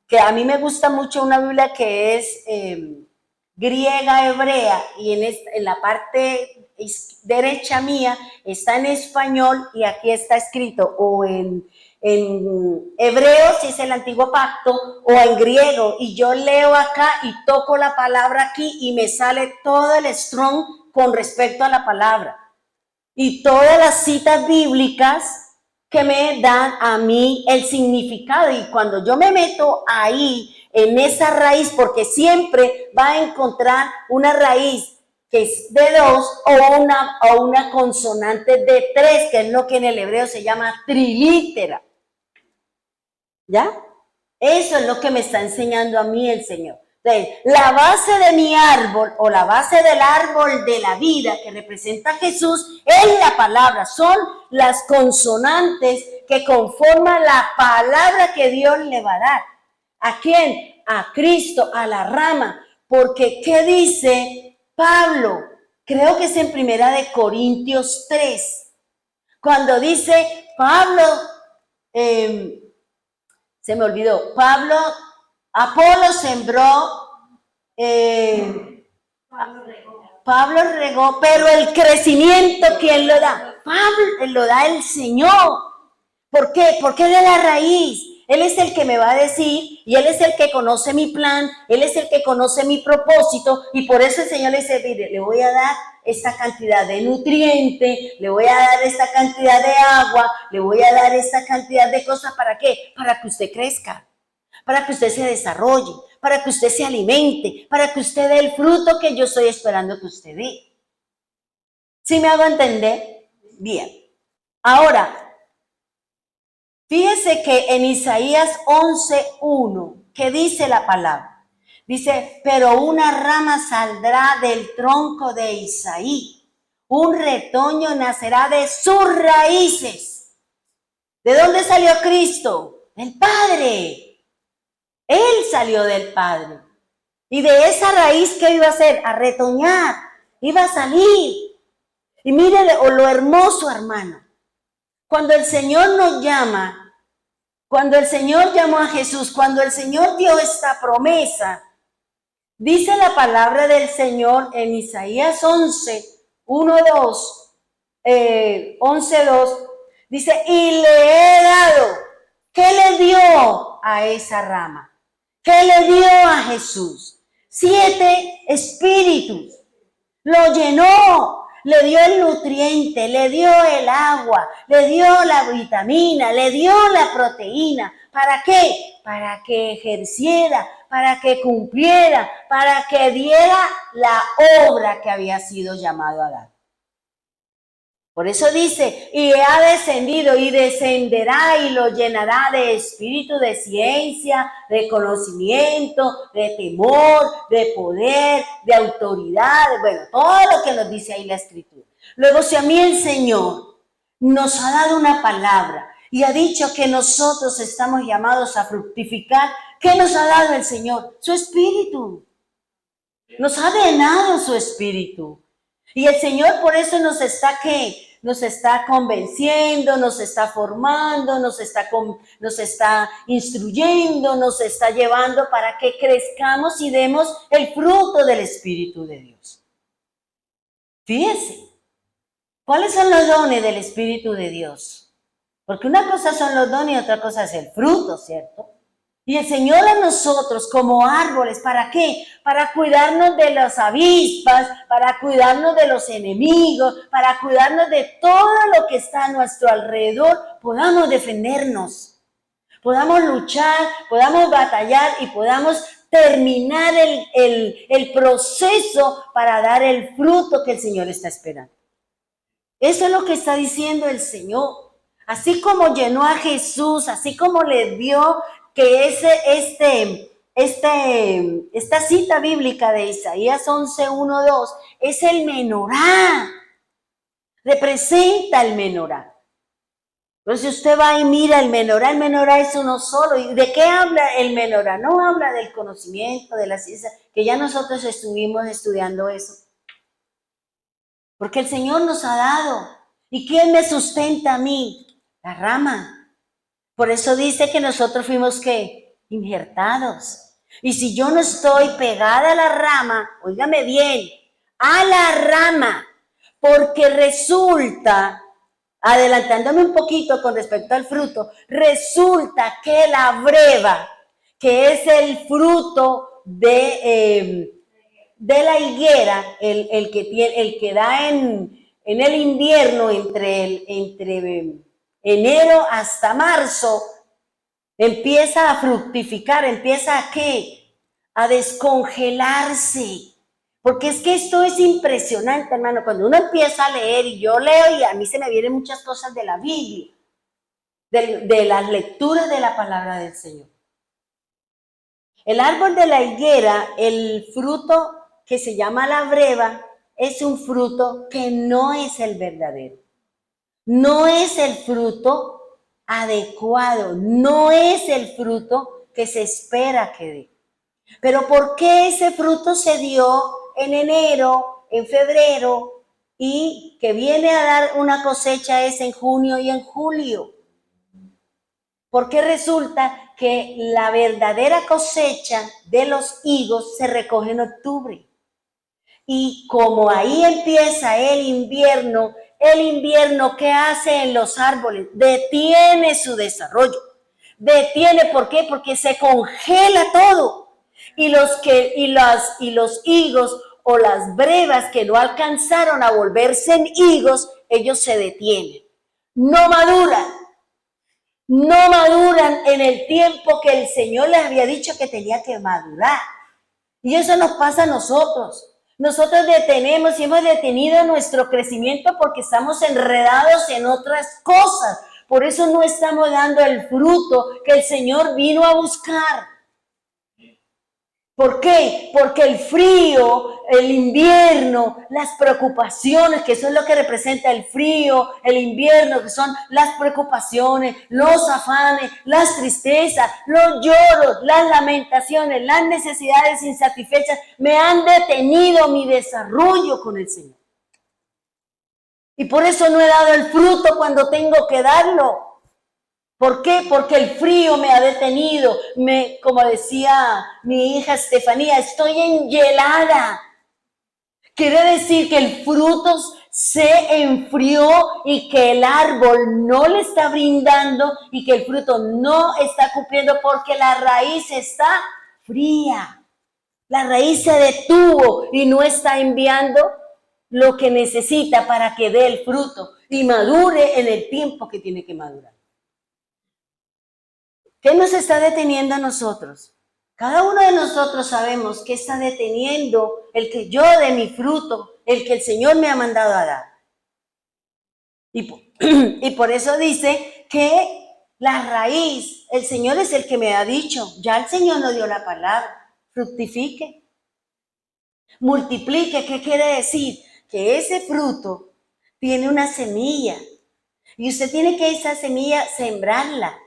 que a mí me gusta mucho una Biblia que es griega, hebrea, y en la parte derecha mía está en español y aquí está escrito o en hebreo, si es el antiguo pacto, o en griego, y yo leo acá y toco la palabra aquí y me sale todo el strong con respecto a la palabra. Y todas las citas bíblicas que me dan a mí el significado. Y cuando yo me meto ahí, en esa raíz, porque siempre va a encontrar una raíz que es de 2 o una consonante de 3, que es lo que en el hebreo se llama trilítera. ¿Ya? Eso es lo que me está enseñando a mí el Señor. Entonces, la base de mi árbol o la base del árbol de la vida que representa a Jesús es la palabra, son las consonantes que conforman la palabra que Dios le va a dar. ¿A quién? A Cristo, a la rama. Porque, ¿qué dice Pablo? Creo que es en 1 Corintios 3. Cuando dice Pablo, se me olvidó, Apolo sembró, Pablo regó, pero el crecimiento, ¿quién lo da? Pablo, lo da el Señor. ¿Por qué? Porque Él es la raíz. Él es el que me va a decir y Él es el que conoce mi plan, Él es el que conoce mi propósito y por eso el Señor le dice, mire, le voy a dar esta cantidad de nutriente, le voy a dar esta cantidad de agua, le voy a dar esta cantidad de cosas, ¿para qué? Para que usted crezca, para que usted se desarrolle, para que usted se alimente, para que usted dé el fruto que yo estoy esperando que usted dé. ¿Sí me hago entender? Bien. Ahora, fíjese que en Isaías 11:1, ¿qué dice la palabra? Dice, pero una rama saldrá del tronco de Isaí, un retoño nacerá de sus raíces. ¿De dónde salió Cristo? Del Padre. Él salió del Padre. Y de esa raíz, ¿qué iba a hacer? A retoñar, iba a salir. Y mire lo hermoso, hermano. Cuando el Señor nos llama, cuando el Señor llamó a Jesús, cuando el Señor dio esta promesa, dice la palabra del Señor en Isaías 11:2, dice, y le he dado, ¿qué le dio a esa rama? ¿Qué le dio a Jesús? 7 espíritus, lo llenó. Le dio el nutriente, le dio el agua, le dio la vitamina, le dio la proteína. ¿Para qué? Para que ejerciera, para que cumpliera, para que diera la obra que había sido llamado a dar. Por eso dice, y ha descendido y descenderá y lo llenará de espíritu de ciencia, de conocimiento, de temor, de poder, de autoridad, bueno, todo lo que nos dice ahí la Escritura. Luego, si a mí el Señor nos ha dado una palabra y ha dicho que nosotros estamos llamados a fructificar, ¿qué nos ha dado el Señor? Su espíritu. Nos ha llenado su espíritu. Y el Señor por eso nos está, ¿qué? Nos está convenciendo, nos está formando, nos está instruyendo, nos está llevando para que crezcamos y demos el fruto del Espíritu de Dios. Fíjense, ¿cuáles son los dones del Espíritu de Dios? Porque una cosa son los dones y otra cosa es el fruto, ¿cierto? Y el Señor a nosotros como árboles, ¿para qué? Para cuidarnos de las avispas, para cuidarnos de los enemigos, para cuidarnos de todo lo que está a nuestro alrededor, podamos defendernos, podamos luchar, podamos batallar y podamos terminar el proceso para dar el fruto que el Señor está esperando. Eso es lo que está diciendo el Señor. Así como llenó a Jesús, así como le dio que esta cita bíblica de Isaías 11, 1, 2 es el menorá, representa el menorá. Pero si usted va y mira el menorá es uno solo. ¿Y de qué habla el menorá? No habla del conocimiento, de la ciencia, que ya nosotros estuvimos estudiando eso. Porque el Señor nos ha dado. ¿Y quién me sustenta a mí? La rama. Por eso dice que nosotros fuimos, ¿qué? Injertados. Y si yo no estoy pegada a la rama, óigame bien, a la rama, porque resulta, adelantándome un poquito con respecto al fruto, resulta que la breva, que es el fruto de la higuera, el que da en el invierno entre enero hasta marzo, empieza a fructificar, empieza a ¿qué? A descongelarse. Porque es que esto es impresionante, hermano. Cuando uno empieza a leer, y yo leo y a mí se me vienen muchas cosas de la Biblia, de las lecturas de la palabra del Señor. El árbol de la higuera, el fruto que se llama la breva, es un fruto que no es el verdadero. No es el fruto adecuado, no es el fruto que se espera que dé. Pero ¿por qué ese fruto se dio en enero, en febrero y que viene a dar una cosecha es en junio y en julio? Porque resulta que la verdadera cosecha de los higos se recoge en octubre. Y como ahí empieza el invierno, ¿qué hace en los árboles? Detiene su desarrollo. Detiene, ¿por qué? Porque se congela todo. Y los higos o las brevas que no alcanzaron a volverse en higos, ellos se detienen. No maduran en el tiempo que el Señor les había dicho que tenía que madurar. Y eso nos pasa a nosotros. Nosotros detenemos y hemos detenido nuestro crecimiento porque estamos enredados en otras cosas. Por eso no estamos dando el fruto que el Señor vino a buscar. ¿Por qué? Porque el frío, el invierno, las preocupaciones, que eso es lo que representa el frío, el invierno, que son las preocupaciones, los afanes, las tristezas, los lloros, las lamentaciones, las necesidades insatisfechas, me han detenido mi desarrollo con el Señor. Y por eso no he dado el fruto cuando tengo que darlo. ¿Por qué? Porque el frío me ha detenido. Como decía mi hija Estefanía, estoy enhielada. Quiere decir que el fruto se enfrió y que el árbol no le está brindando y que el fruto no está cumpliendo porque la raíz está fría. La raíz se detuvo y no está enviando lo que necesita para que dé el fruto y madure en el tiempo que tiene que madurar. ¿Qué nos está deteniendo a nosotros? Cada uno de nosotros sabemos que está deteniendo el que yo dé mi fruto, el que el Señor me ha mandado a dar. Y por eso dice que la raíz, el Señor es el que me ha dicho, ya el Señor nos dio la palabra, fructifique, multiplique. ¿Qué quiere decir? Que ese fruto tiene una semilla y usted tiene que esa semilla sembrarla.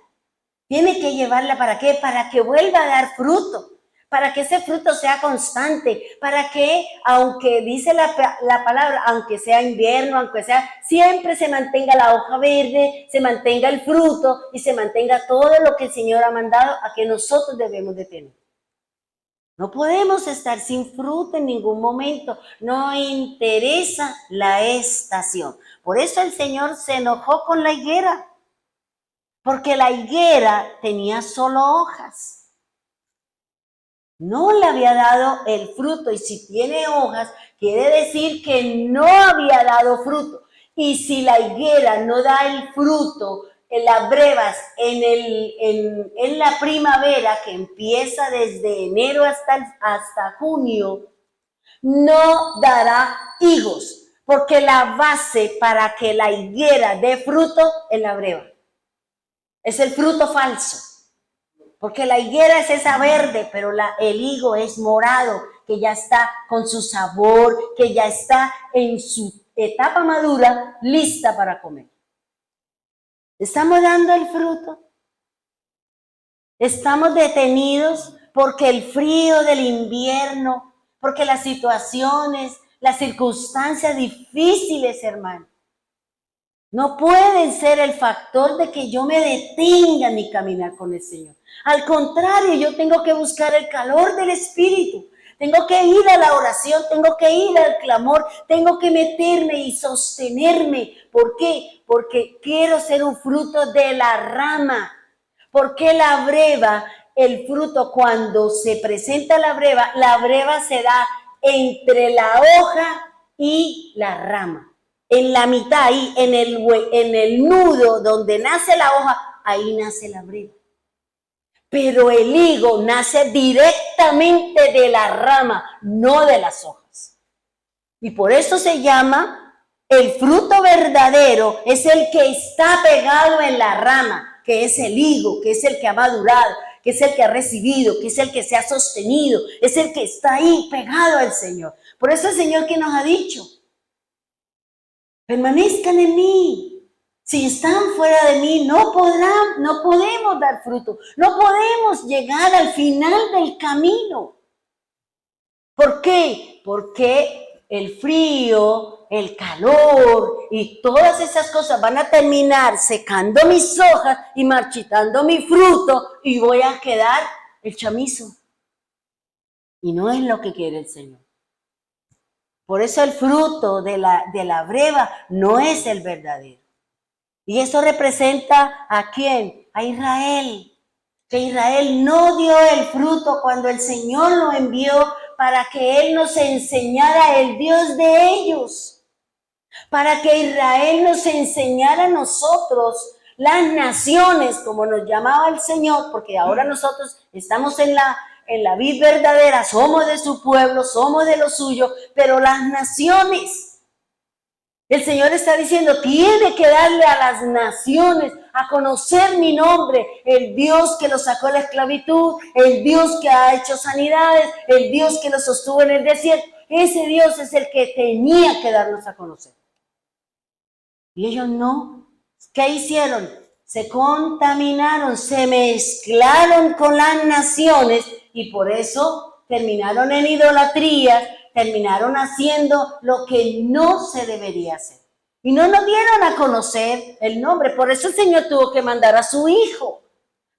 Tiene que llevarla, ¿para qué? Para que vuelva a dar fruto, para que ese fruto sea constante, para que, aunque dice la palabra, aunque sea invierno, aunque sea, siempre se mantenga la hoja verde, se mantenga el fruto y se mantenga todo lo que el Señor ha mandado a que nosotros debemos de tener. No podemos estar sin fruto en ningún momento, no interesa la estación. Por eso el Señor se enojó con la higuera, porque la higuera tenía solo hojas. No le había dado el fruto, y si tiene hojas, quiere decir que no había dado fruto. Y si la higuera no da el fruto, en las brevas, en la primavera, que empieza desde enero hasta junio, no dará higos, porque la base para que la higuera dé fruto es la breva. Es el fruto falso. Porque la higuera es esa verde, pero el higo es morado, que ya está con su sabor, que ya está en su etapa madura, lista para comer. ¿Estamos dando el fruto? Estamos detenidos porque el frío del invierno, porque las situaciones, las circunstancias difíciles, hermano, no pueden ser el factor de que yo me detenga en mi caminar con el Señor. Al contrario, yo tengo que buscar el calor del Espíritu. Tengo que ir a la oración, tengo que ir al clamor, tengo que meterme y sostenerme. ¿Por qué? Porque quiero ser un fruto de la rama. Porque la breva, el fruto, cuando se presenta la breva se da entre la hoja y la rama. En la mitad, ahí, en el nudo donde nace la hoja, ahí nace la breva. Pero el higo nace directamente de la rama, no de las hojas. Y por eso se llama, el fruto verdadero es el que está pegado en la rama, que es el higo, que es el que ha madurado, que es el que ha recibido, que es el que se ha sostenido, es el que está ahí pegado al Señor. Por eso el Señor que nos ha dicho, permanezcan en mí. Si están fuera de mí, no podemos dar fruto, no podemos llegar al final del camino. ¿Por qué? Porque el frío, el calor y todas esas cosas van a terminar secando mis hojas y marchitando mi fruto y voy a quedar el chamizo. Y no es lo que quiere el Señor. Por eso el fruto de la breva no es el verdadero. Y eso representa ¿a quién? A Israel. Que Israel no dio el fruto cuando el Señor lo envió para que Él nos enseñara el Dios de ellos. Para que Israel nos enseñara a nosotros, las naciones, como nos llamaba el Señor, porque ahora nosotros estamos en la vid verdadera, somos de su pueblo, somos de lo suyo, pero las naciones, el Señor está diciendo, tiene que darle a las naciones a conocer mi nombre, el Dios que los sacó de la esclavitud, el Dios que ha hecho sanidades, el Dios que los sostuvo en el desierto. Ese Dios es el que tenía que darnos a conocer. Y ellos no. ¿Qué hicieron? Se contaminaron, se mezclaron con las naciones y por eso terminaron en idolatría, terminaron haciendo lo que no se debería hacer. Y no nos dieron a conocer el nombre. Por eso el Señor tuvo que mandar a su Hijo.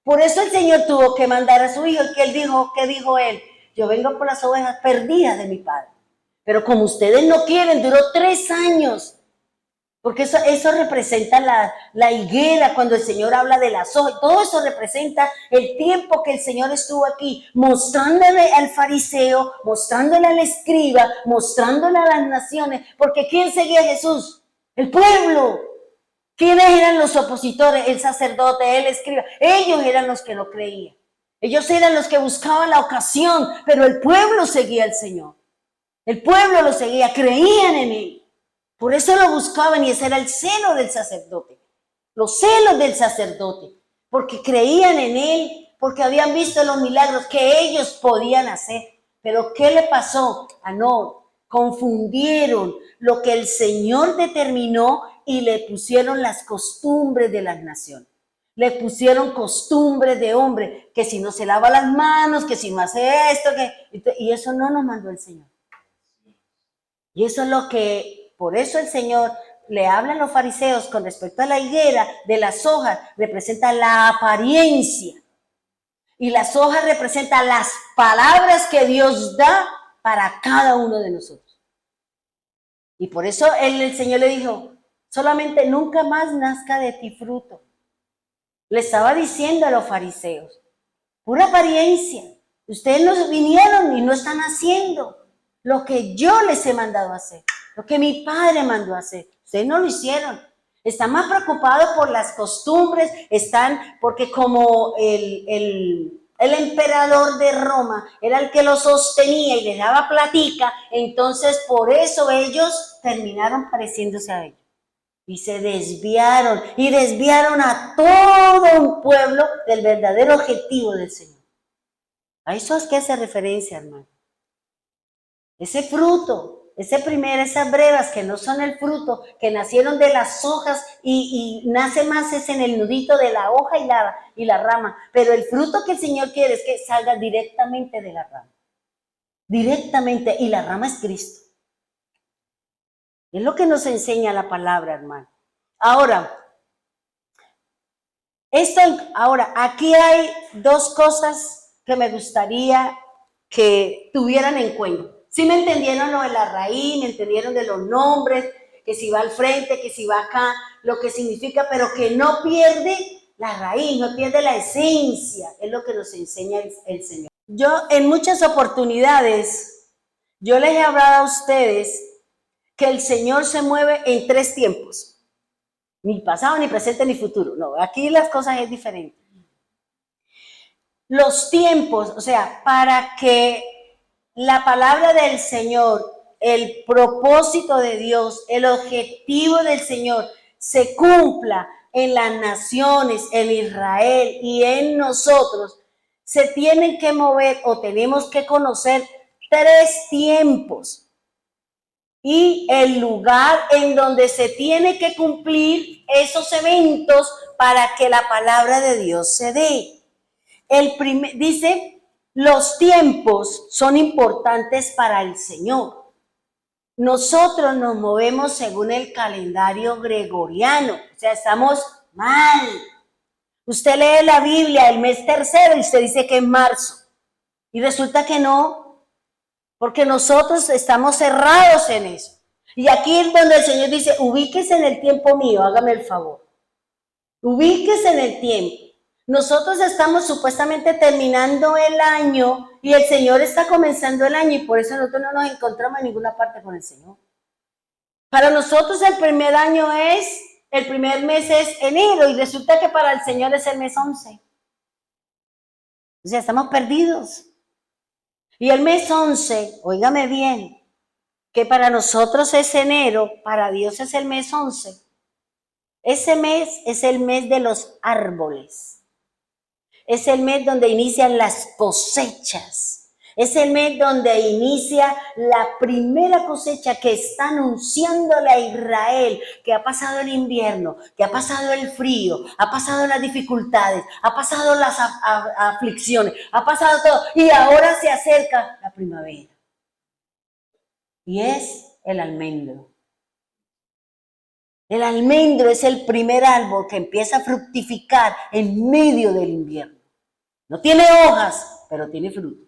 Por eso el Señor tuvo que mandar a su Hijo. ¿Qué dijo Él? Yo vengo por las ovejas perdidas de mi Padre. Pero como ustedes no quieren, duró 3 años. Porque eso representa la higuera, cuando el Señor habla de las hojas. Todo eso representa el tiempo que el Señor estuvo aquí, mostrándole al fariseo, mostrándole al escriba, mostrándole a las naciones. Porque ¿quién seguía a Jesús? El pueblo. ¿Quiénes eran los opositores? El sacerdote, el escriba. Ellos eran los que no creían. Ellos eran los que buscaban la ocasión, pero el pueblo seguía al Señor. El pueblo lo seguía, creían en Él. Por eso lo buscaban y ese era el celo del sacerdote. Los celos del sacerdote. Porque creían en Él, porque habían visto los milagros que ellos podían hacer. Pero ¿qué le pasó? No, confundieron lo que el Señor determinó y le pusieron las costumbres de las naciones. Le pusieron costumbres de hombre, que si no se lava las manos, que si no hace esto, y eso no nos mandó el Señor. Y eso es lo que, por eso el Señor le habla a los fariseos con respecto a la higuera de las hojas, representa la apariencia. Y las hojas representan las palabras que Dios da para cada uno de nosotros. Y por eso el Señor le dijo, solamente nunca más nazca de ti fruto. Le estaba diciendo a los fariseos, pura apariencia. Ustedes no vinieron y no están haciendo lo que yo les he mandado a hacer, lo que mi Padre mandó a hacer. Ustedes no lo hicieron. Están más preocupados por las costumbres, porque como el emperador de Roma era el que lo sostenía y les daba platica, entonces por eso ellos terminaron pareciéndose a ellos. Y se desviaron, y desviaron a todo un pueblo del verdadero objetivo del Señor. A eso es que hace referencia, hermano. Ese fruto, esas brevas que no son el fruto, que nacieron de las hojas y nace más es en el nudito de la hoja y la rama. Pero el fruto que el Señor quiere es que salga directamente de la rama. Directamente, y la rama es Cristo. Es lo que nos enseña la palabra, hermano. Ahora, aquí hay dos cosas que me gustaría que tuvieran en cuenta. ¿Sí me entendieron lo de la raíz? ¿Me entendieron de los nombres? Que si va al frente, que si va acá, lo que significa, pero que no pierde la raíz, no pierde la esencia. Es lo que nos enseña el Señor. Yo en muchas oportunidades, yo les he hablado a ustedes que el Señor se mueve en 3 tiempos. Ni pasado, ni presente, ni futuro. No, aquí las cosas es diferente. Los tiempos, o sea, para que la palabra del Señor, el propósito de Dios, el objetivo del Señor se cumpla en las naciones, en Israel y en nosotros, se tienen que mover o tenemos que conocer 3 tiempos. Y el lugar en donde se tiene que cumplir esos eventos para que la palabra de Dios se dé. Dice, los tiempos son importantes para el Señor. Nosotros nos movemos según el calendario gregoriano, o sea, estamos mal. Usted lee la Biblia el mes tercero y usted dice que es marzo, y resulta que no. Porque nosotros estamos cerrados en eso. Y aquí es donde el Señor dice, ubíquese en el tiempo mío, hágame el favor. Ubíquese en el tiempo. Nosotros estamos supuestamente terminando el año y el Señor está comenzando el año y por eso nosotros no nos encontramos en ninguna parte con el Señor. Para nosotros el primer mes es enero y resulta que para el Señor es el mes 11. O sea, estamos perdidos. Y el mes 11, óigame bien, que para nosotros es enero, para Dios es el mes 11. Ese mes es el mes de los árboles. Es el mes donde inician las cosechas. Es el mes donde inicia la primera cosecha que está anunciándole a Israel que ha pasado el invierno, que ha pasado el frío, ha pasado las dificultades, ha pasado las aflicciones, ha pasado todo y ahora se acerca la primavera. Y es el almendro. El almendro es el primer árbol que empieza a fructificar en medio del invierno. No tiene hojas, pero tiene fruto.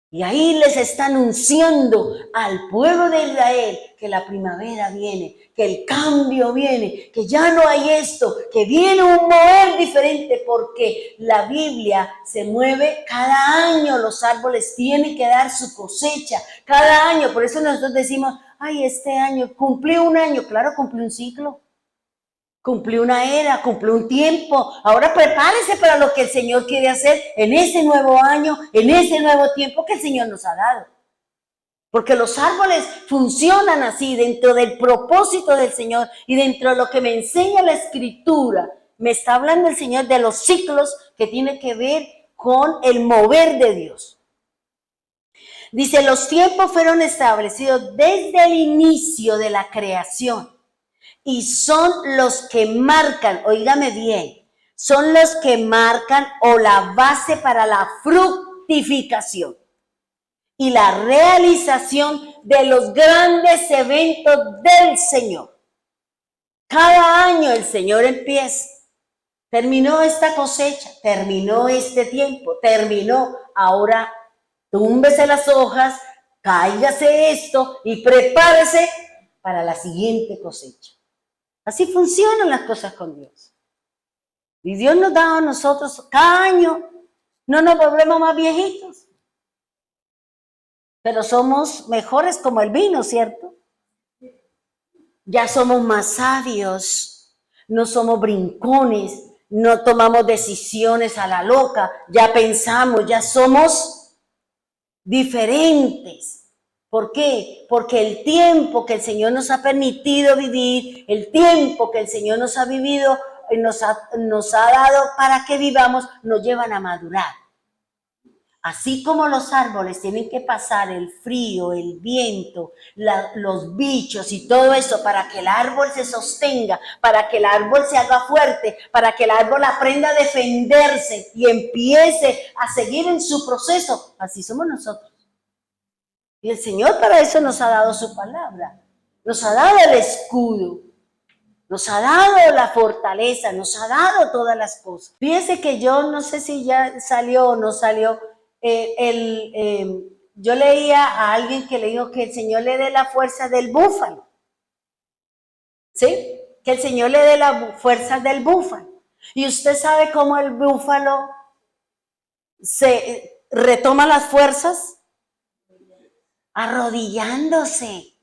Y ahí les está anunciando al pueblo de Israel que la primavera viene, que el cambio viene, que ya no hay esto, que viene un mover diferente, porque la Biblia se mueve cada año, los árboles tienen que dar su cosecha, cada año. Por eso nosotros decimos, ay, este año cumplió un año, claro, cumplió un ciclo. Cumplió una era, cumplió un tiempo. Ahora prepárese para lo que el Señor quiere hacer en ese nuevo año, en ese nuevo tiempo que el Señor nos ha dado. Porque los árboles funcionan así dentro del propósito del Señor y dentro de lo que me enseña la Escritura. Me está hablando el Señor de los ciclos que tienen que ver con el mover de Dios. Dice, los tiempos fueron establecidos desde el inicio de la creación. Y son los que marcan, oígame bien, son los que marcan o la base para la fructificación y la realización de los grandes eventos del Señor. Cada año el Señor empieza. Terminó esta cosecha, terminó este tiempo, terminó. Ahora túmbese las hojas, cáigase esto y prepárese para la siguiente cosecha. Así funcionan las cosas con Dios. Y Dios nos da a nosotros cada año, no nos volvemos más viejitos, pero somos mejores como el vino, ¿cierto? Ya somos más sabios, no somos brincones, no tomamos decisiones a la loca, ya pensamos, ya somos diferentes. ¿Por qué? Porque el tiempo que el Señor nos ha permitido vivir, el tiempo que el Señor nos ha vivido, nos ha dado para que vivamos, nos llevan a madurar. Así como los árboles tienen que pasar el frío, el viento, los bichos y todo eso para que el árbol se sostenga, para que el árbol se haga fuerte, para que el árbol aprenda a defenderse y empiece a seguir en su proceso, así somos nosotros. Y el Señor para eso nos ha dado su palabra, nos ha dado el escudo, nos ha dado la fortaleza, nos ha dado todas las cosas. Fíjese que yo no sé si ya salió o no salió. Yo leía a alguien que le dijo que el Señor le dé la fuerza del búfalo. ¿Sí? Que el Señor le dé la fuerza del búfalo. Y usted sabe cómo el búfalo se retoma las fuerzas arrodillándose.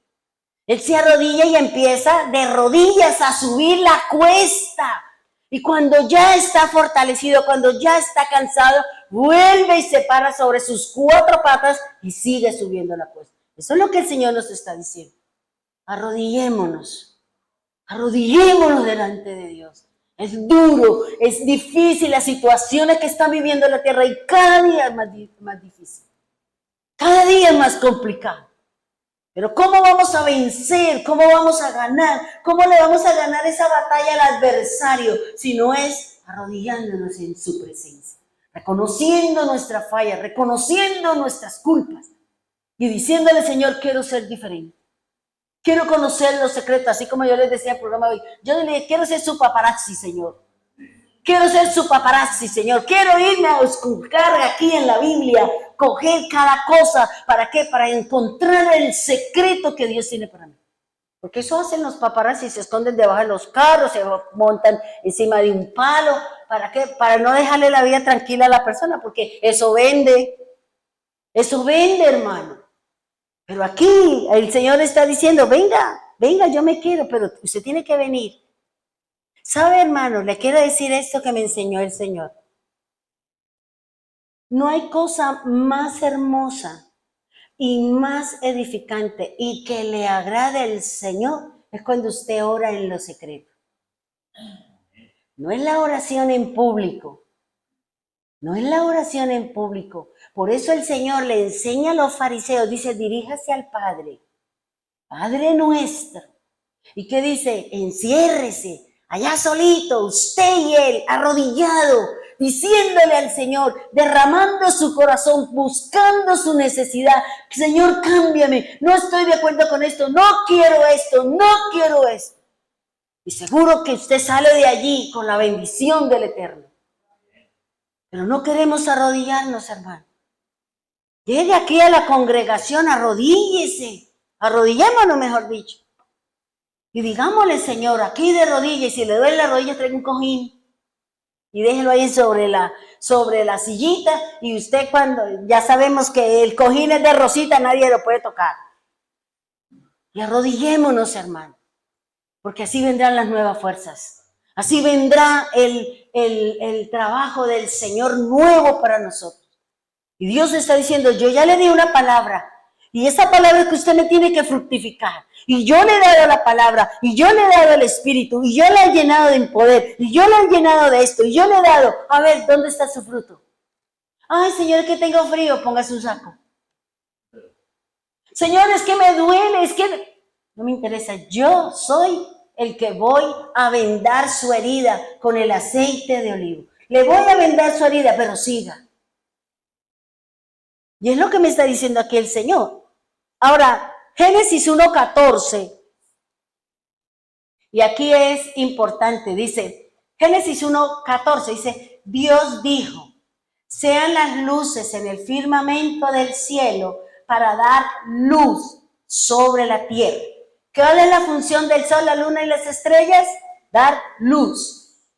Él se arrodilla y empieza de rodillas a subir la cuesta. Y cuando ya está fortalecido, cuando ya está cansado, vuelve y se para sobre sus 4 patas y sigue subiendo la cuesta. Eso es lo que el Señor nos está diciendo. Arrodillémonos delante de Dios. Es duro, es difícil las situaciones que están viviendo en la tierra y cada día es más difícil. Cada día es más complicado. Pero ¿cómo vamos a vencer? ¿Cómo vamos a ganar? ¿Cómo le vamos a ganar esa batalla al adversario? Si no es arrodillándonos en su presencia, reconociendo nuestra falla, reconociendo nuestras culpas y diciéndole, Señor, quiero ser diferente. Quiero conocer los secretos, así como yo les decía en el programa de hoy. Yo le dije, quiero ser su paparazzi, Señor. Quiero ser su paparazzi, Señor. Quiero irme a buscar aquí en la Biblia, coger cada cosa. ¿Para qué? Para encontrar el secreto que Dios tiene para mí. Porque eso hacen los paparazzi, se esconden debajo de los carros, se montan encima de un palo. ¿Para qué? Para no dejarle la vida tranquila a la persona, porque eso vende. Eso vende, hermano. Pero aquí el Señor está diciendo, venga, yo me quiero, pero usted tiene que venir. ¿Sabe, hermano? Le quiero decir esto que me enseñó el Señor. No hay cosa más hermosa y más edificante y que le agrade al Señor es cuando usted ora en lo secreto. No es la oración en público. No es la oración en público. Por eso el Señor le enseña a los fariseos, dice, diríjase al Padre, Padre nuestro. ¿Y qué dice? Enciérrese. Allá solito, usted y él, arrodillado, diciéndole al Señor, derramando su corazón, buscando su necesidad. Señor, cámbiame, no estoy de acuerdo con esto, no quiero esto, no quiero esto. Y seguro que usted sale de allí con la bendición del Eterno. Pero no queremos arrodillarnos, hermano. Llegue aquí a la congregación, arrodíllese, arrodillémonos, mejor dicho. Y digámosle, Señor, aquí de rodillas, y si le duele la rodilla, traiga un cojín. Y déjelo ahí sobre la sillita. Y usted cuando, ya sabemos que el cojín es de rosita, nadie lo puede tocar. Y arrodillémonos, hermano. Porque así vendrán las nuevas fuerzas. Así vendrá el trabajo del Señor nuevo para nosotros. Y Dios está diciendo, yo ya le di una palabra. Y esa palabra es que usted me tiene que fructificar. Y yo le he dado la palabra, y yo le he dado el Espíritu, y yo le he llenado de poder, y yo le he llenado de esto, y yo le he dado. A ver, ¿dónde está su fruto? Ay, Señor, es que tengo frío, póngase un saco. Señor, es que me duele, es que no me interesa. Yo soy el que voy a vendar su herida con el aceite de olivo. Le voy a vendar su herida, pero siga. Y es lo que me está diciendo aquí el Señor. Ahora, Génesis 1:14. Y aquí es importante, dice, Génesis 1:14, dice, Dios dijo, sean las luces en el firmamento del cielo para dar luz sobre la tierra. ¿Cuál es la función del sol, la luna y las estrellas? Dar luz.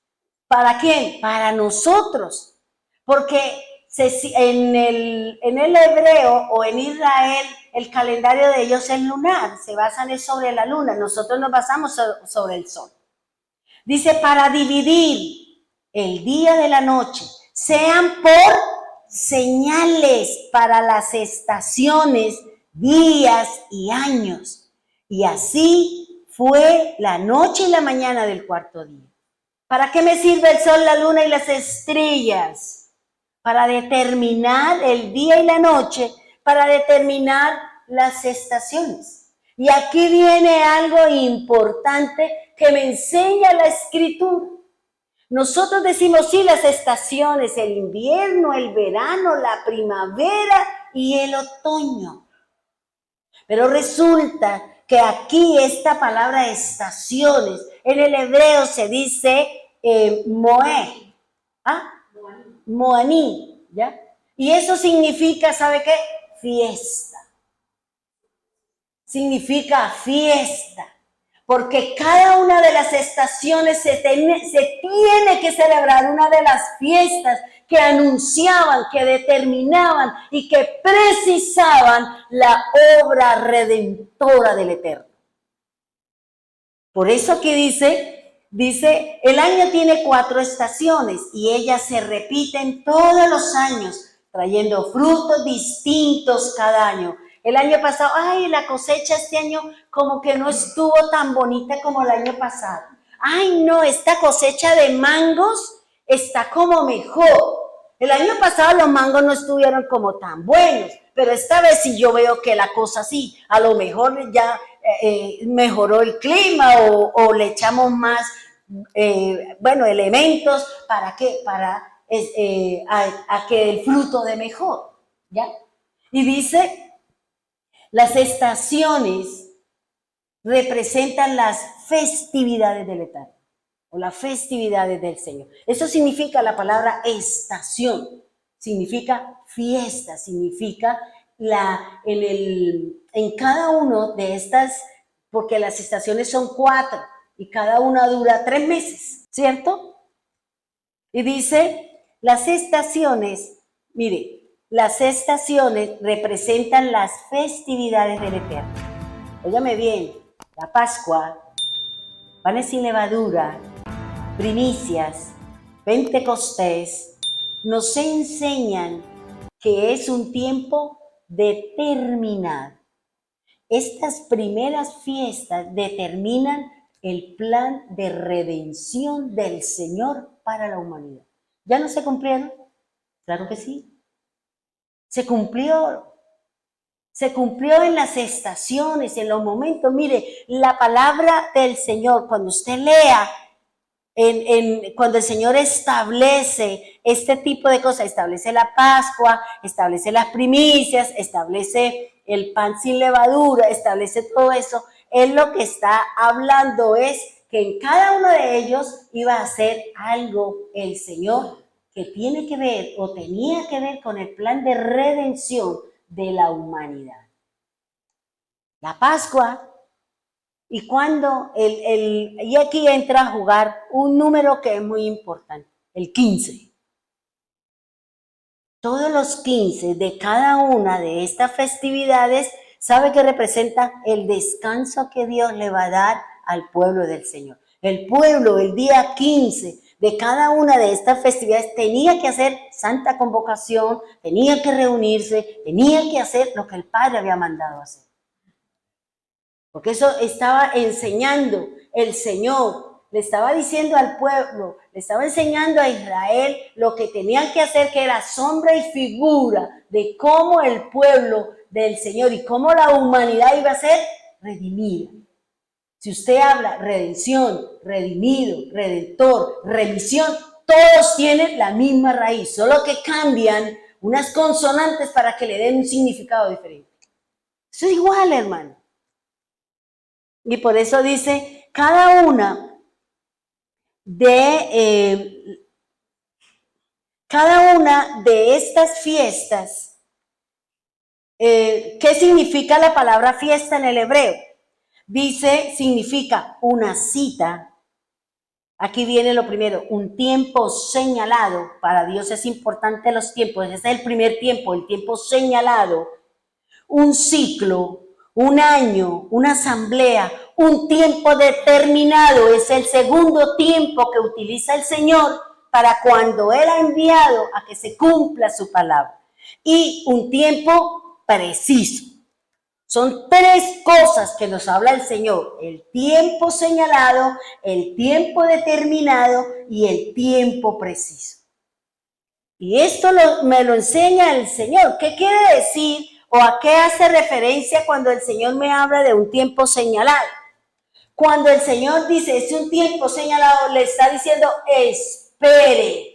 ¿Para quién? Para nosotros. Porque en el hebreo o en Israel, el calendario de ellos es lunar, se basan sobre la luna, nosotros nos basamos sobre el sol. Dice, para dividir el día de la noche, sean por señales para las estaciones, días y años. Y así fue la noche y la mañana del cuarto día. ¿Para qué me sirve el sol, la luna y las estrellas? Para determinar el día y la noche, para determinar las estaciones. Y aquí viene algo importante que me enseña la Escritura. Nosotros decimos, sí, las estaciones, el invierno, el verano, la primavera y el otoño. Pero resulta que aquí esta palabra estaciones, en el hebreo se dice moé, moaní, ¿ya? Y eso significa, ¿sabe qué? Fiesta. Significa fiesta. Porque cada una de las estaciones se tiene que celebrar una de las fiestas que anunciaban, que determinaban y que precisaban la obra redentora del Eterno. Por eso aquí dice, el año tiene 4 estaciones y ellas se repiten todos los años, trayendo frutos distintos cada año. El año pasado, ay, la cosecha este año como que no estuvo tan bonita como el año pasado. Ay, no, esta cosecha de mangos está como mejor. El año pasado los mangos no estuvieron como tan buenos, pero esta vez sí yo veo que la cosa sí, a lo mejor ya mejoró el clima o le echamos más, elementos para que el fruto dé mejor, ¿ya? Y dice, las estaciones representan las festividades del Eterno o las festividades del Señor. Eso significa la palabra estación, significa fiesta, significa en cada uno de estas, porque las estaciones son 4 y cada una dura 3 meses, ¿cierto? Y dice, las estaciones, mire, las estaciones representan las festividades del Eterno. Óigame bien, la Pascua, panes sin levadura, primicias, Pentecostés, nos enseñan que es un tiempo determinado. Estas primeras fiestas determinan el plan de redención del Señor para la humanidad. ¿Ya no se cumplieron? Claro que sí. Se cumplió en las estaciones, en los momentos. Mire, la palabra del Señor, cuando usted lea, cuando el Señor establece este tipo de cosas, establece la Pascua, establece las primicias, establece el pan sin levadura, establece todo eso, Él lo que está hablando es que en cada uno de ellos iba a hacer algo el Señor que tiene que ver o tenía que ver con el plan de redención de la humanidad. La Pascua, y cuando y aquí entra a jugar un número que es muy importante, el 15. Todos los 15 de cada una de estas festividades, ¿sabe qué representa? El descanso que Dios le va a dar al pueblo del Señor. El pueblo, el día 15 de cada una de estas festividades tenía que hacer santa convocación, tenía que reunirse, tenía que hacer lo que el Padre había mandado hacer. Porque eso estaba enseñando el Señor, le estaba diciendo al pueblo, le estaba enseñando a Israel lo que tenían que hacer, que era sombra y figura de cómo el pueblo del Señor y cómo la humanidad iba a ser redimida. Si usted habla redención, redimido, redentor, remisión, todos tienen la misma raíz, solo que cambian unas consonantes para que le den un significado diferente. Eso es igual, hermano. Y por eso dice, cada una de estas fiestas, ¿qué significa la palabra fiesta en el hebreo? Dice, significa una cita. Aquí viene lo primero, un tiempo señalado. Para Dios es importante los tiempos. Ese es el primer tiempo, el tiempo señalado. Un ciclo, un año, una asamblea, un tiempo determinado. Es el segundo tiempo que utiliza el Señor para cuando Él ha enviado a que se cumpla su palabra. Y un tiempo preciso. Son tres cosas que nos habla el Señor: el tiempo señalado, el tiempo determinado y el tiempo preciso. Y esto me lo enseña el Señor. ¿Qué quiere decir o a qué hace referencia cuando el Señor me habla de un tiempo señalado? Cuando el Señor dice es un tiempo señalado, le está diciendo espere.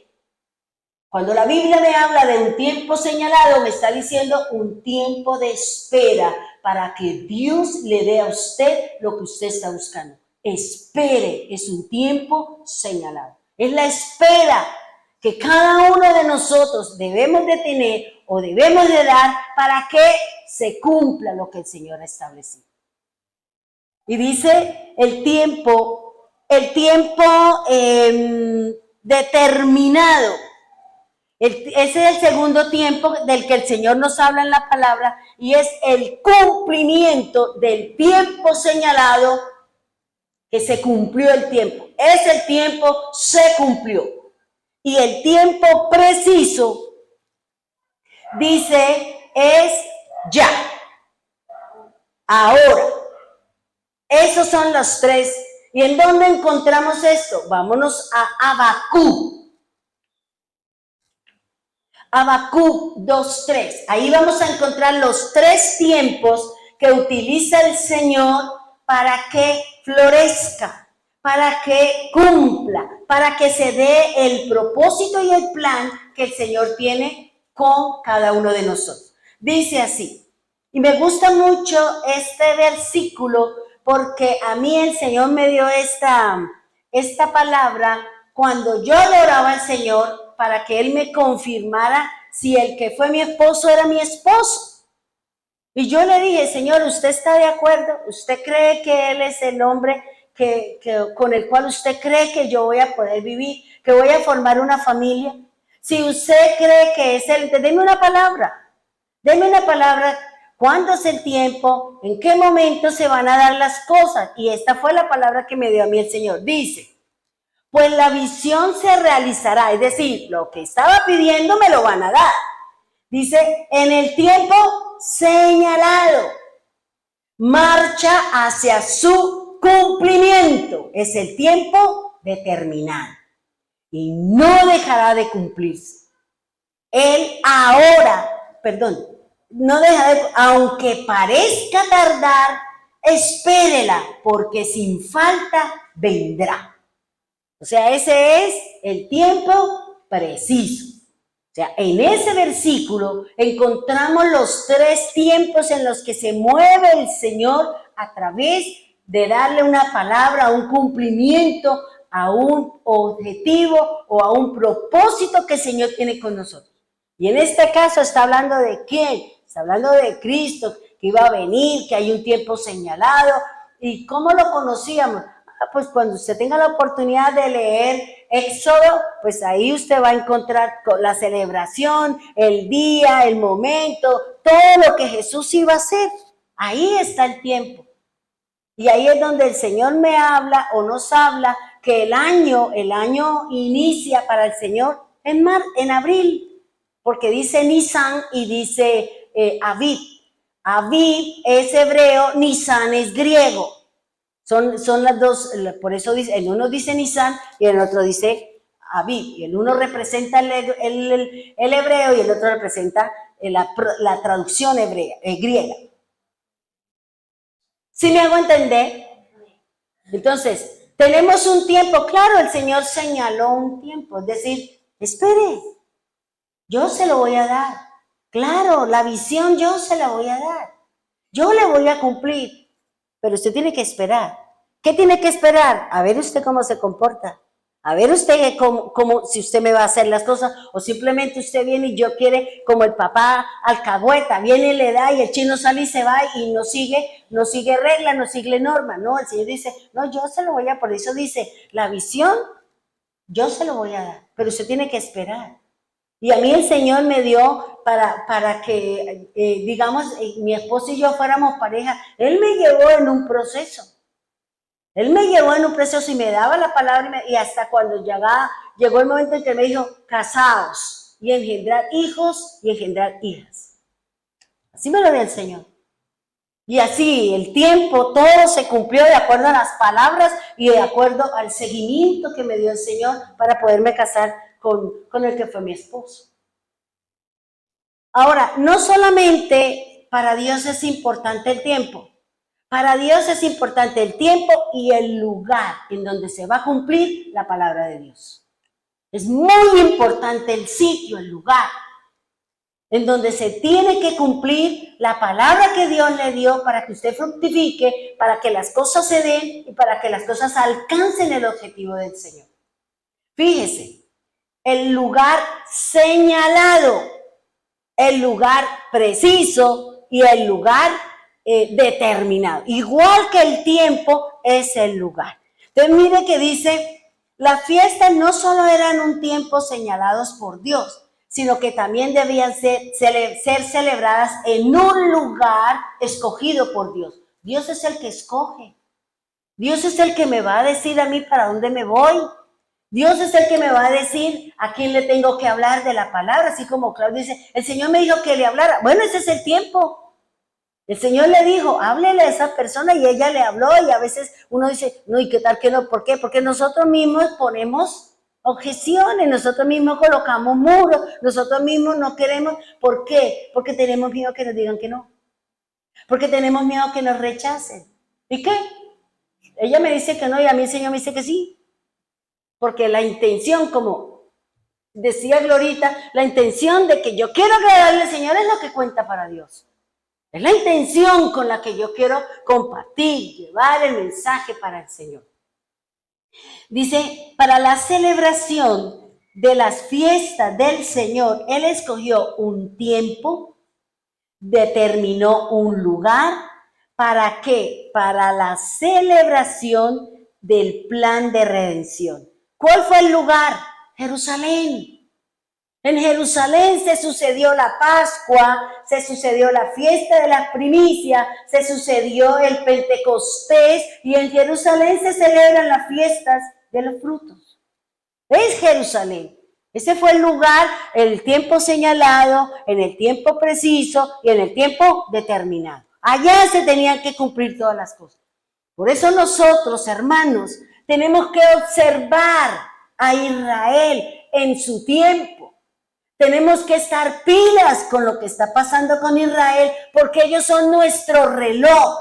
Cuando la Biblia me habla de un tiempo señalado, me está diciendo un tiempo de espera para que Dios le dé a usted lo que usted está buscando. Espere, es un tiempo señalado. Es la espera que cada uno de nosotros debemos de tener o debemos de dar para que se cumpla lo que el Señor ha establecido. Y dice el tiempo determinado. Ese es el segundo tiempo del que el Señor nos habla en la palabra y es el cumplimiento del tiempo señalado, que se cumplió el tiempo. Ese tiempo se cumplió. Y el tiempo preciso, dice, es ya, ahora. Esos son los tres. ¿Y en dónde encontramos esto? Vámonos a Habacuc. Habacuc 2:3. Ahí vamos a encontrar los tres tiempos que utiliza el Señor para que florezca, para que cumpla, para que se dé el propósito y el plan que el Señor tiene con cada uno de nosotros. Dice así, y me gusta mucho este versículo porque a mí el Señor me dio esta palabra cuando yo le oraba al Señor para que Él me confirmara si el que fue mi esposo era mi esposo. Y yo le dije, Señor, ¿usted está de acuerdo? ¿Usted cree que Él es el hombre con el cual usted cree que yo voy a poder vivir, que voy a formar una familia? Si usted cree que es Él, deme una palabra. ¿Cuándo es el tiempo? ¿En qué momento se van a dar las cosas? Y esta fue la palabra que me dio a mí el Señor. Dice, pues la visión se realizará, es decir, lo que estaba pidiendo me lo van a dar. Dice, en el tiempo señalado, marcha hacia su cumplimiento. Es el tiempo determinado y no dejará de cumplirse. No deja de, aunque parezca tardar, espérela, porque sin falta vendrá. O sea, ese es el tiempo preciso. O sea, en ese versículo encontramos los tres tiempos en los que se mueve el Señor a través de darle una palabra, a un cumplimiento, a un objetivo o a un propósito que el Señor tiene con nosotros. Y en este caso está hablando de ¿quién? Está hablando de Cristo, que iba a venir, que hay un tiempo señalado. ¿Y cómo lo conocíamos? Pues cuando usted tenga la oportunidad de leer Éxodo, pues ahí usted va a encontrar la celebración, el día, el momento, todo lo que Jesús iba a hacer. Ahí está el tiempo. Y ahí es donde el Señor me habla o nos habla que el año inicia para el Señor en abril, porque dice Nisan y dice Aviv. Aviv es hebreo, Nisan es griego. Son las dos, por eso dice, el uno dice Nisan y el otro dice Aviv. Y el uno representa el hebreo y el otro representa la traducción griega. ¿Sí me hago entender? Entonces, tenemos un tiempo, claro, el Señor señaló un tiempo, es decir, espere, yo se lo voy a dar. Claro, la visión yo se la voy a dar. Yo le voy a cumplir, pero usted tiene que esperar. ¿Qué tiene que esperar? A ver usted cómo se comporta. A ver usted cómo si usted me va a hacer las cosas o simplemente usted viene y yo quiere como el papá alcahueta, viene y le da y el chino sale y se va y no sigue regla, no sigue norma. No, el Señor dice, no, yo se lo voy a, por eso dice, la visión yo se lo voy a dar, pero usted tiene que esperar. Y a mí el Señor me dio para que, digamos, mi esposo y yo fuéramos pareja. Él me llevó en un proceso. Él me llevó en un proceso y me daba la palabra y hasta cuando llegó el momento en que me dijo, casaos y engendrar hijos y engendrar hijas. Así me lo dio el Señor. Y así el tiempo, todo se cumplió de acuerdo a las palabras y de acuerdo al seguimiento que me dio el Señor para poderme casar con el que fue mi esposo. Ahora, no solamente para Dios es importante el tiempo. Para Dios es importante el tiempo y el lugar en donde se va a cumplir la palabra de Dios. Es muy importante el sitio, el lugar en donde se tiene que cumplir la palabra que Dios le dio para que usted fructifique, para que las cosas se den y para que las cosas alcancen el objetivo del Señor. Fíjese, el lugar señalado, el lugar preciso y el lugar determinado. Igual que el tiempo es el lugar. Entonces mire que dice, las fiestas no solo eran un tiempo señalados por Dios, sino que también debían ser celebradas en un lugar escogido por Dios. Dios es el que escoge. Dios es el que me va a decir a mí para dónde me voy. Dios es el que me va a decir a quién le tengo que hablar de la palabra, así como Claudio dice, el Señor me dijo que le hablara. Bueno, ese es el tiempo. El Señor le dijo, háblele a esa persona y ella le habló y a veces uno dice, no, ¿y qué tal que no? ¿Por qué? Porque nosotros mismos ponemos objeciones, nosotros mismos colocamos muros, nosotros mismos no queremos. ¿Por qué? Porque tenemos miedo que nos digan que no. Porque tenemos miedo que nos rechacen. ¿Y qué? Ella me dice que no y a mí el Señor me dice que sí. Porque la intención, como decía Glorita, la intención de que yo quiero agradarle al Señor es lo que cuenta para Dios. Es la intención con la que yo quiero compartir, llevar el mensaje para el Señor. Dice, para la celebración de las fiestas del Señor, Él escogió un tiempo, determinó un lugar, ¿para qué? Para la celebración del plan de redención. ¿Cuál fue el lugar? Jerusalén. En Jerusalén se sucedió la Pascua, se sucedió la fiesta de las primicias, se sucedió el Pentecostés y en Jerusalén se celebran las fiestas de los frutos. Es Jerusalén. Ese fue el lugar, el tiempo señalado, en el tiempo preciso y en el tiempo determinado. Allá se tenían que cumplir todas las cosas. Por eso nosotros, hermanos, tenemos que observar a Israel en su tiempo. Tenemos que estar pilas con lo que está pasando con Israel, porque ellos son nuestro reloj.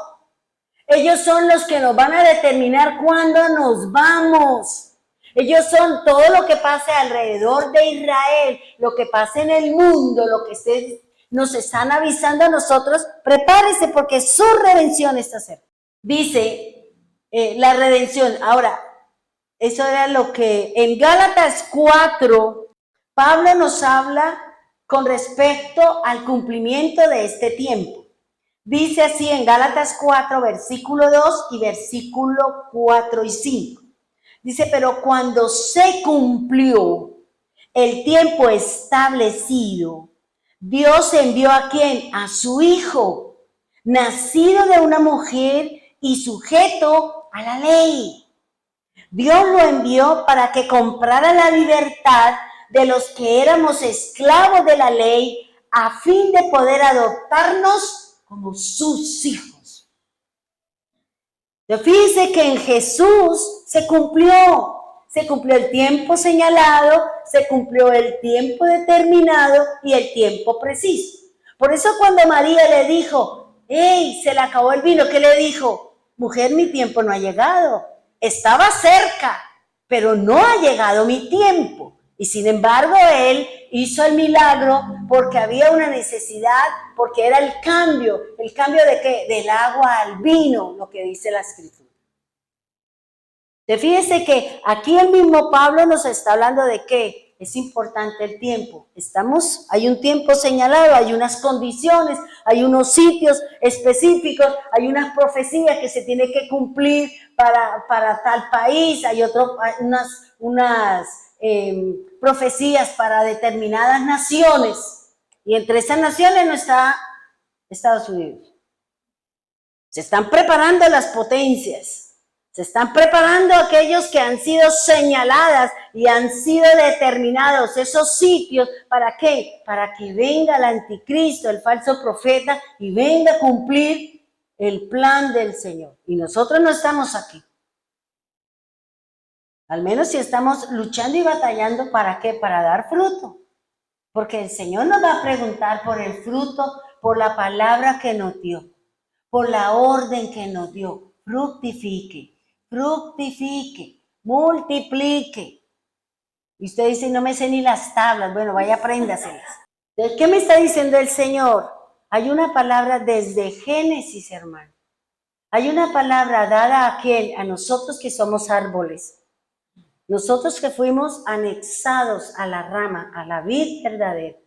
Ellos son los que nos van a determinar cuándo nos vamos. Ellos son todo lo que pase alrededor de Israel, lo que pase en el mundo, lo que nos están avisando a nosotros. Prepárese porque su redención está cerca. Dice la redención. Ahora, eso era lo que en Gálatas 4... Pablo nos habla con respecto al cumplimiento de este tiempo. Dice así en Gálatas 4, versículo 2 y versículo 4 y 5. Dice, pero cuando se cumplió el tiempo establecido, Dios envió ¿a quién? A su Hijo, nacido de una mujer y sujeto a la ley. Dios lo envió para que comprara la libertad de los que éramos esclavos de la ley, a fin de poder adoptarnos como sus hijos. Fíjense que en Jesús se cumplió el tiempo señalado, se cumplió el tiempo determinado y el tiempo preciso. Por eso cuando María le dijo, ¡hey, se le acabó el vino! ¿Qué le dijo? Mujer, mi tiempo no ha llegado. estaba cerca, pero no ha llegado mi tiempo. Y sin embargo, él hizo el milagro porque había una necesidad, porque era el cambio de qué? Del agua al vino, lo que dice la Escritura. Fíjese que aquí el mismo Pablo nos está hablando de que es importante el tiempo. Hay un tiempo señalado, hay unas condiciones, hay unos sitios específicos, hay unas profecías que se tienen que cumplir para tal país, hay unas profecías para determinadas naciones. Y entre esas naciones no está Estados Unidos. Se están preparando las potencias. Se están preparando aquellos que han sido señaladas y han sido determinados esos sitios. ¿Para qué? Para que venga el anticristo, el falso profeta, y venga a cumplir el plan del Señor. Y nosotros no estamos aquí. Al menos si estamos luchando y batallando, ¿para qué? Para dar fruto. Porque el Señor nos va a preguntar por el fruto, por la palabra que nos dio, por la orden que nos dio. Fructifique. Fructifique, multiplique. Y usted dice, no me sé ni las tablas. Bueno, vaya, apréndaselas. Entonces, ¿qué me está diciendo el Señor? Hay una palabra desde Génesis, hermano. Hay una palabra dada a nosotros que somos árboles. Nosotros que fuimos anexados a la rama, a la vid verdadera.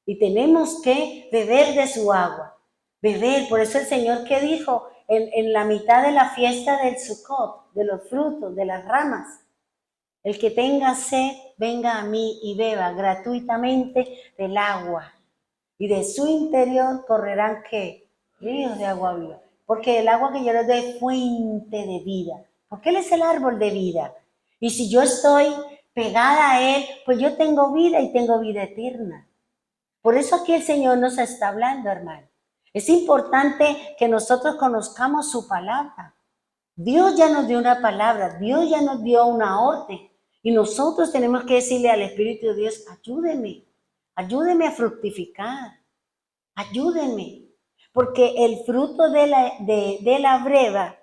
Y tenemos que beber de su agua. Beber, por eso el Señor que dijo en la mitad de la fiesta del Sukkot, de los frutos, de las ramas, el que tenga sed, venga a mí y beba gratuitamente del agua. Y de su interior correrán, ¿qué? Ríos de agua viva. Porque el agua que yo les doy es fuente de vida. Porque Él es el árbol de vida. Y si yo estoy pegada a Él, pues yo tengo vida y tengo vida eterna. Por eso aquí el Señor nos está hablando, hermano. Es importante que nosotros conozcamos su palabra. Dios ya nos dio una palabra, Dios ya nos dio una orden. Y nosotros tenemos que decirle al Espíritu de Dios, ayúdeme a fructificar, ayúdeme. Porque el fruto de la breva,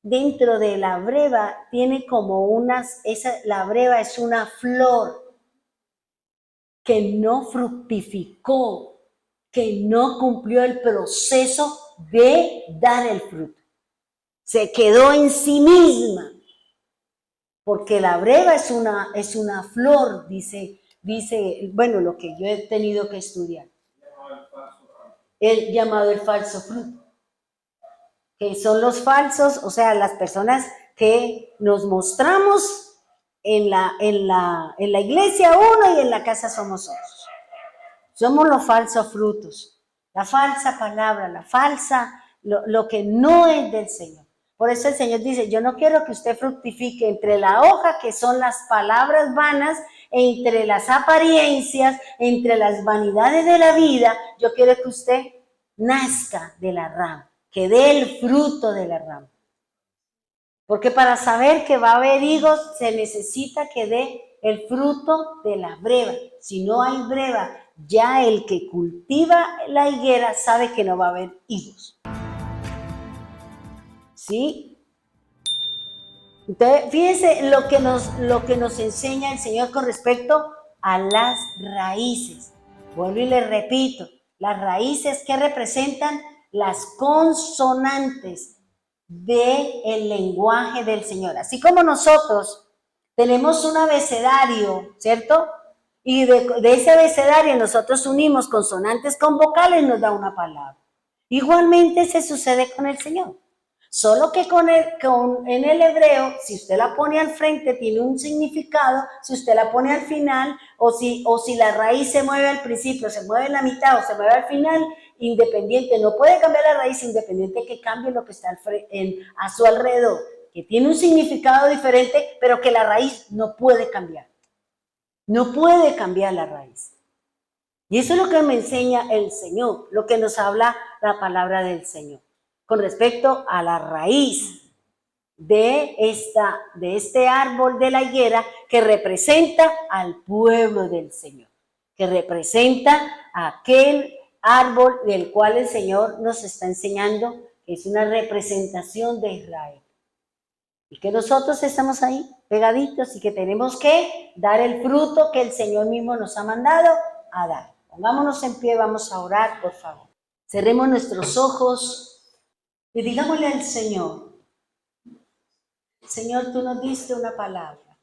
dentro de la breva, tiene como la breva es una flor que no fructificó, que no cumplió el proceso de dar el fruto. Se quedó en sí misma. Porque la breva es una flor, dice, bueno, lo que yo he tenido que estudiar. El llamado el falso fruto. Que son los falsos, o sea, las personas que nos mostramos en la iglesia uno y en la casa somos otros. Somos los falsos frutos, la falsa palabra, lo que no es del Señor. Por eso el Señor dice, yo no quiero que usted fructifique entre la hoja, que son las palabras vanas, entre las apariencias, entre las vanidades de la vida. Yo quiero que usted nazca de la rama, que dé el fruto de la rama. Porque para saber que va a haber higos, se necesita que dé el fruto de la breva. Si no hay breva, ya el que cultiva la higuera sabe que no va a haber higos. ¿Sí? Entonces, fíjense lo que nos enseña el Señor con respecto a las raíces. Vuelvo y les repito, las raíces que representan las consonantes del lenguaje del Señor. Así como nosotros tenemos un abecedario, ¿cierto? Y de ese abecedario nosotros unimos consonantes con vocales, nos da una palabra. Igualmente se sucede con el Señor. Solo que en el hebreo, si usted la pone al frente, tiene un significado. Si usted la pone al final, o si la raíz se mueve al principio, se mueve en la mitad o se mueve al final, independiente, no puede cambiar la raíz independiente que cambie lo que está a su alrededor, que tiene un significado diferente, pero que la raíz no puede cambiar. No puede cambiar la raíz. Y eso es lo que me enseña el Señor, lo que nos habla la palabra del Señor, con respecto a la raíz de este árbol de la higuera que representa al pueblo del Señor, que representa a aquel árbol del cual el Señor nos está enseñando que es una representación de Israel. Y que nosotros estamos ahí pegaditos y que tenemos que dar el fruto que el Señor mismo nos ha mandado a dar. Pongámonos en pie, vamos a orar, por favor. Cerremos nuestros ojos y digámosle al Señor, Señor, tú nos diste una palabra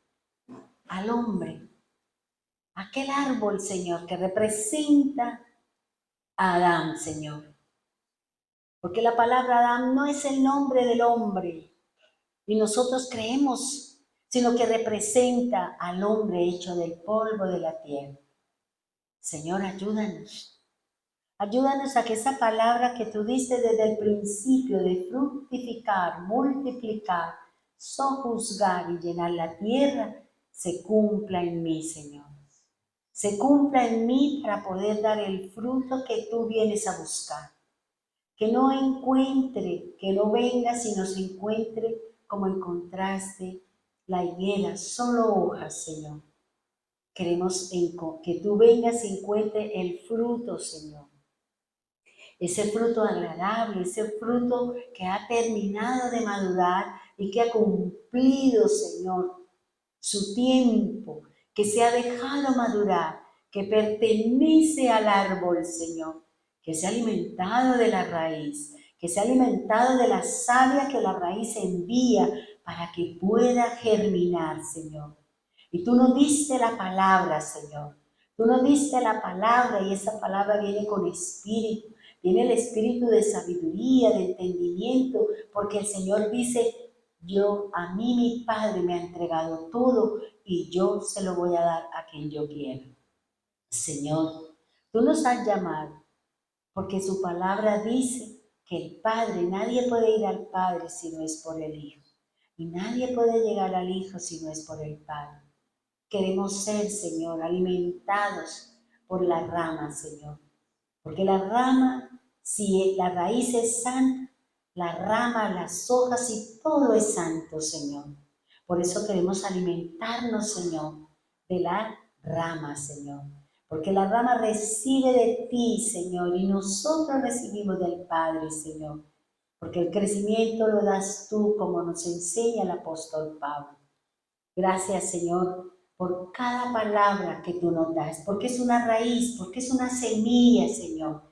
al hombre, aquel árbol, Señor, que representa a Adán, Señor. Porque la palabra Adán no es el nombre del hombre, y nosotros creemos, sino que representa al hombre hecho del polvo de la tierra. Señor, ayúdanos. Ayúdanos a que esa palabra que tú diste desde el principio de fructificar, multiplicar, sojuzgar y llenar la tierra, se cumpla en mí, Señor. Se cumpla en mí para poder dar el fruto que tú vienes a buscar. Que no encuentre, que no venga, sino se encuentre como encontraste la higuera, solo hojas, Señor. Queremos que tú vengas y encuentre el fruto, Señor. Ese fruto agradable, ese fruto que ha terminado de madurar y que ha cumplido, Señor, su tiempo, que se ha dejado madurar, que pertenece al árbol, Señor, que se ha alimentado de la raíz, que se ha alimentado de la savia que la raíz envía para que pueda germinar, Señor. Y tú nos diste la palabra, Señor. Tú nos diste la palabra y esa palabra viene con espíritu. Viene el espíritu de sabiduría, de entendimiento, porque el Señor dice, a mí mi Padre me ha entregado todo y yo se lo voy a dar a quien yo quiera. Señor, tú nos has llamado porque su palabra dice que el Padre, nadie puede ir al Padre si no es por el Hijo. Y nadie puede llegar al Hijo si no es por el Padre. Queremos ser, Señor, alimentados por la rama, Señor. Porque la rama, si la raíz es santa, la rama, las hojas y todo es santo, Señor. Por eso queremos alimentarnos, Señor, de la rama, Señor. Porque la rama recibe de ti, Señor, y nosotros recibimos del Padre, Señor. Porque el crecimiento lo das tú, como nos enseña el apóstol Pablo. Gracias, Señor, por cada palabra que tú nos das, porque es una raíz, porque es una semilla, Señor.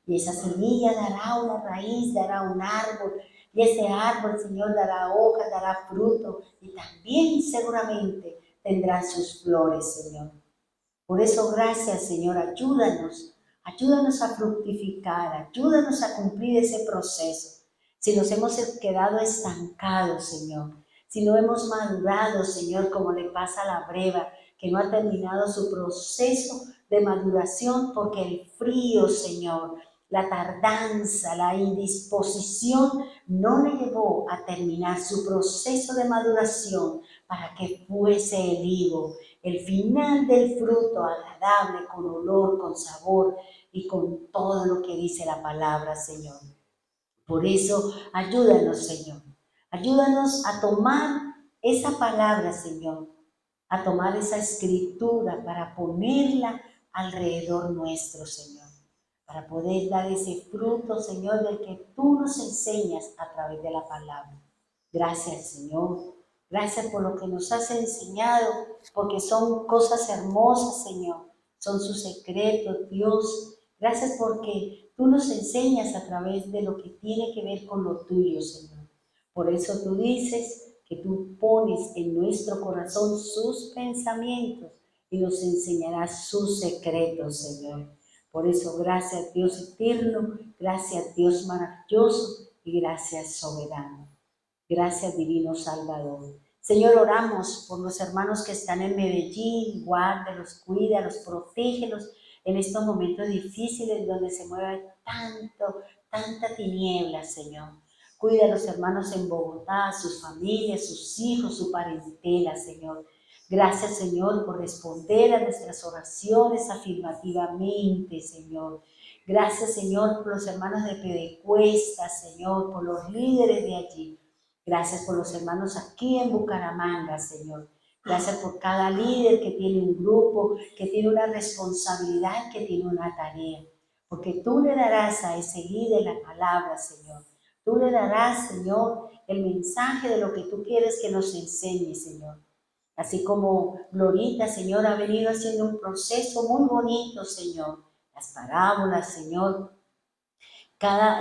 Y esa semilla dará una raíz, dará un árbol, y ese árbol, Señor, dará hojas, dará fruto, y también seguramente tendrá sus flores, Señor. Por eso, gracias, Señor, ayúdanos a fructificar, ayúdanos a cumplir ese proceso. Si nos hemos quedado estancados, Señor, si no hemos madurado, Señor, como le pasa a la breva, que no ha terminado su proceso de maduración porque el frío, Señor, la tardanza, la indisposición no le llevó a terminar su proceso de maduración para que fuese el higo, el final del fruto agradable, con olor, con sabor y con todo lo que dice la palabra, Señor. Por eso, ayúdanos, Señor. Ayúdanos a tomar esa palabra, Señor, a tomar esa escritura para ponerla alrededor nuestro, Señor, para poder dar ese fruto, Señor, del que tú nos enseñas a través de la palabra. Gracias, Señor. Gracias por lo que nos has enseñado, porque son cosas hermosas, Señor. Son sus secretos, Dios. Gracias porque tú nos enseñas a través de lo que tiene que ver con lo tuyo, Señor. Por eso tú dices que tú pones en nuestro corazón sus pensamientos y nos enseñarás sus secretos, Señor. Por eso, gracias Dios eterno, gracias Dios maravilloso y gracias soberano. Gracias Divino Salvador. Señor, oramos por los hermanos que están en Medellín, guárdalos, cuídalos, protégelos en estos momentos difíciles donde se mueve tanta tiniebla, Señor. Cuida a los hermanos en Bogotá, sus familias, sus hijos, su parentela, Señor. Gracias, Señor, por responder a nuestras oraciones afirmativamente, Señor. Gracias, Señor, por los hermanos de Pedecuesta, Señor, por los líderes de allí. Gracias por los hermanos aquí en Bucaramanga, Señor. Gracias por cada líder que tiene un grupo, que tiene una responsabilidad, que tiene una tarea. Porque tú le darás a ese líder la palabra, Señor, Tú le darás, Señor, el mensaje de lo que tú quieres que nos enseñe, Señor. Así como Glorita, Señor, ha venido haciendo un proceso muy bonito, Señor. Las parábolas, Señor,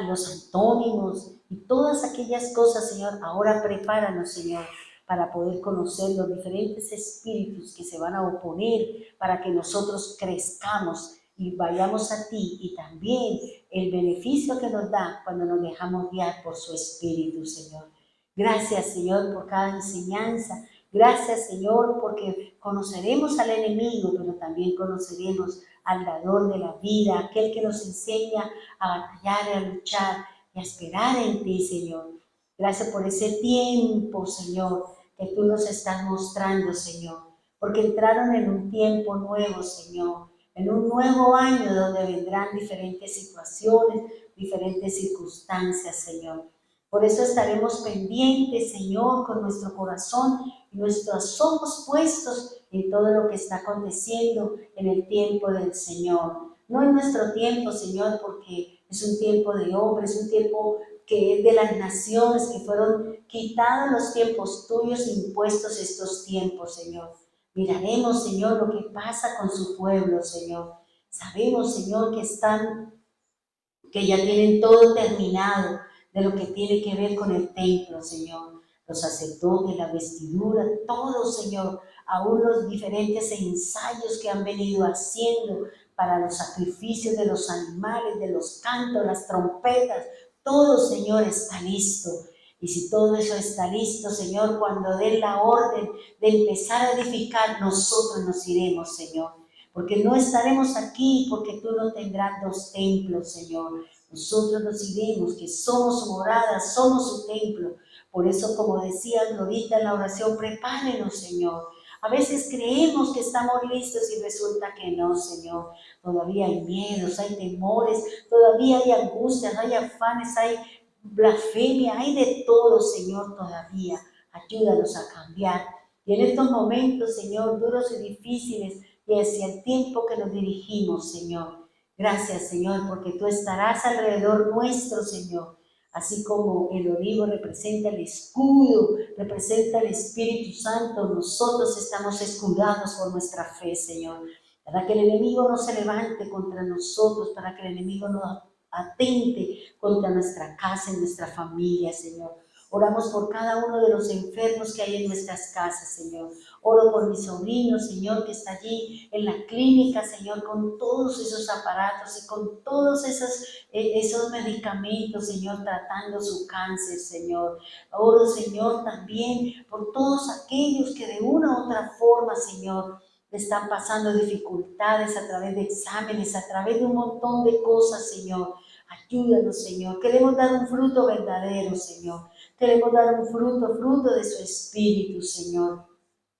los antónimos y todas aquellas cosas, Señor, ahora prepáranos, Señor, para poder conocer los diferentes espíritus que se van a oponer para que nosotros crezcamos y vayamos a ti, y también el beneficio que nos da cuando nos dejamos guiar por su espíritu, Señor. Gracias, Señor, por cada enseñanza. Gracias, Señor, porque conoceremos al enemigo, pero también conoceremos al dador de la vida, aquel que nos enseña a batallar, a luchar y a esperar en ti, Señor. Gracias por ese tiempo, Señor, que tú nos estás mostrando, Señor, porque entraron en un tiempo nuevo, Señor, en un nuevo año donde vendrán diferentes situaciones, diferentes circunstancias, Señor. Por eso estaremos pendientes, Señor, con nuestro corazón y nuestros ojos puestos en todo lo que está aconteciendo en el tiempo del Señor. No en nuestro tiempo, Señor, porque es un tiempo de hombre, es un tiempo que es de las naciones, que fueron quitados los tiempos tuyos e impuestos estos tiempos, Señor. Miraremos, Señor, lo que pasa con su pueblo, Señor. Sabemos, Señor, que ya tienen todo terminado de lo que tiene que ver con el templo, Señor. Los sacerdotes, la vestidura, todo, Señor, aún los diferentes ensayos que han venido haciendo para los sacrificios de los animales, de los cantos, las trompetas, todo, Señor, está listo. Y si todo eso está listo, Señor, cuando den la orden de empezar a edificar, nosotros nos iremos, Señor. Porque no estaremos aquí, porque tú no tendrás dos templos, Señor. Nosotros nos iremos, que somos su morada, somos su templo. Por eso, como decía Glorita en la oración, prepárenos, Señor. A veces creemos que estamos listos y resulta que no, Señor. Todavía hay miedos, hay temores, todavía hay angustias, hay afanes, hay blasfemia, hay de todo, Señor, todavía. Ayúdanos a cambiar. Y en estos momentos, Señor, duros y difíciles, y hacia el tiempo que nos dirigimos, Señor. Gracias, Señor, porque tú estarás alrededor nuestro, Señor. Así como el olivo representa el escudo, representa el Espíritu Santo, nosotros estamos escudados por nuestra fe, Señor. Para que el enemigo no se levante contra nosotros, para que el enemigo no atente contra nuestra casa y nuestra familia, Señor. Oramos por cada uno de los enfermos que hay en nuestras casas, Señor. Oro por mi sobrino, Señor, que está allí en la clínica, Señor, con todos esos aparatos y con todos esos medicamentos, Señor, tratando su cáncer, Señor. Oro, Señor, también por todos aquellos que de una u otra forma, Señor, están pasando dificultades a través de exámenes, a través de un montón de cosas, Señor. Ayúdanos, Señor. Queremos dar un fruto verdadero, Señor. Queremos dar un fruto de su Espíritu, Señor.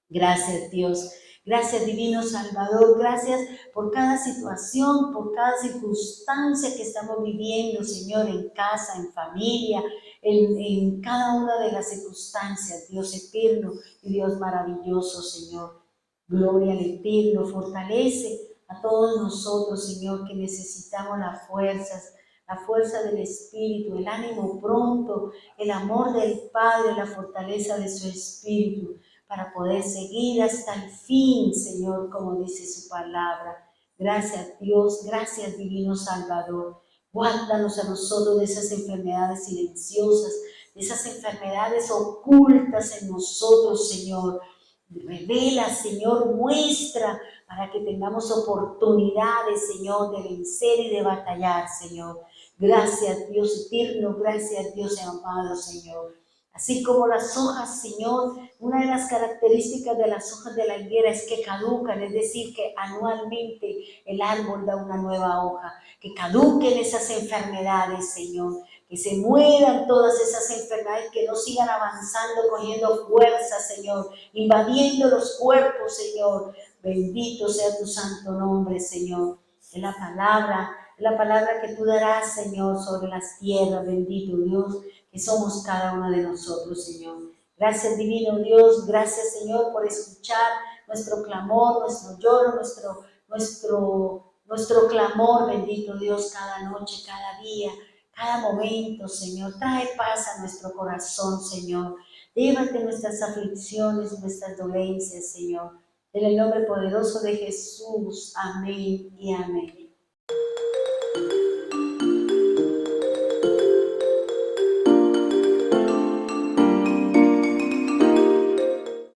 Gracias, Dios. Gracias, Divino Salvador. Gracias por cada situación, por cada circunstancia que estamos viviendo, Señor, en casa, en familia, en cada una de las circunstancias, Dios eterno y Dios maravilloso, Señor. Gloria al Eterno. Fortalece a todos nosotros, Señor, que necesitamos las fuerzas, la fuerza del Espíritu, el ánimo pronto, el amor del Padre, la fortaleza de su Espíritu, para poder seguir hasta el fin, Señor, como dice su palabra. Gracias, Dios, gracias, Divino Salvador. Guárdanos a nosotros de esas enfermedades silenciosas, de esas enfermedades ocultas en nosotros, Señor. Revela, Señor, muestra para que tengamos oportunidades, Señor, de vencer y de batallar, Señor. Gracias, Dios eterno, gracias, Dios amado, Señor. Así como las hojas, Señor, una de las características de las hojas de la higuera es que caducan, es decir, que anualmente el árbol da una nueva hoja, que caduquen esas enfermedades, Señor, que se mueran todas esas enfermedades, que no sigan avanzando, cogiendo fuerza, Señor, invadiendo los cuerpos, Señor. Bendito sea tu santo nombre, Señor. Es la palabra que tú darás, Señor, sobre las tierras, bendito Dios, que somos cada uno de nosotros, Señor. Gracias, divino Dios, gracias, Señor, por escuchar nuestro clamor, nuestro lloro, nuestro clamor, bendito Dios, cada noche, cada día, cada momento, Señor. Trae paz a nuestro corazón, Señor. Llévate nuestras aflicciones, nuestras dolencias, Señor. En el nombre poderoso de Jesús. Amén y amén.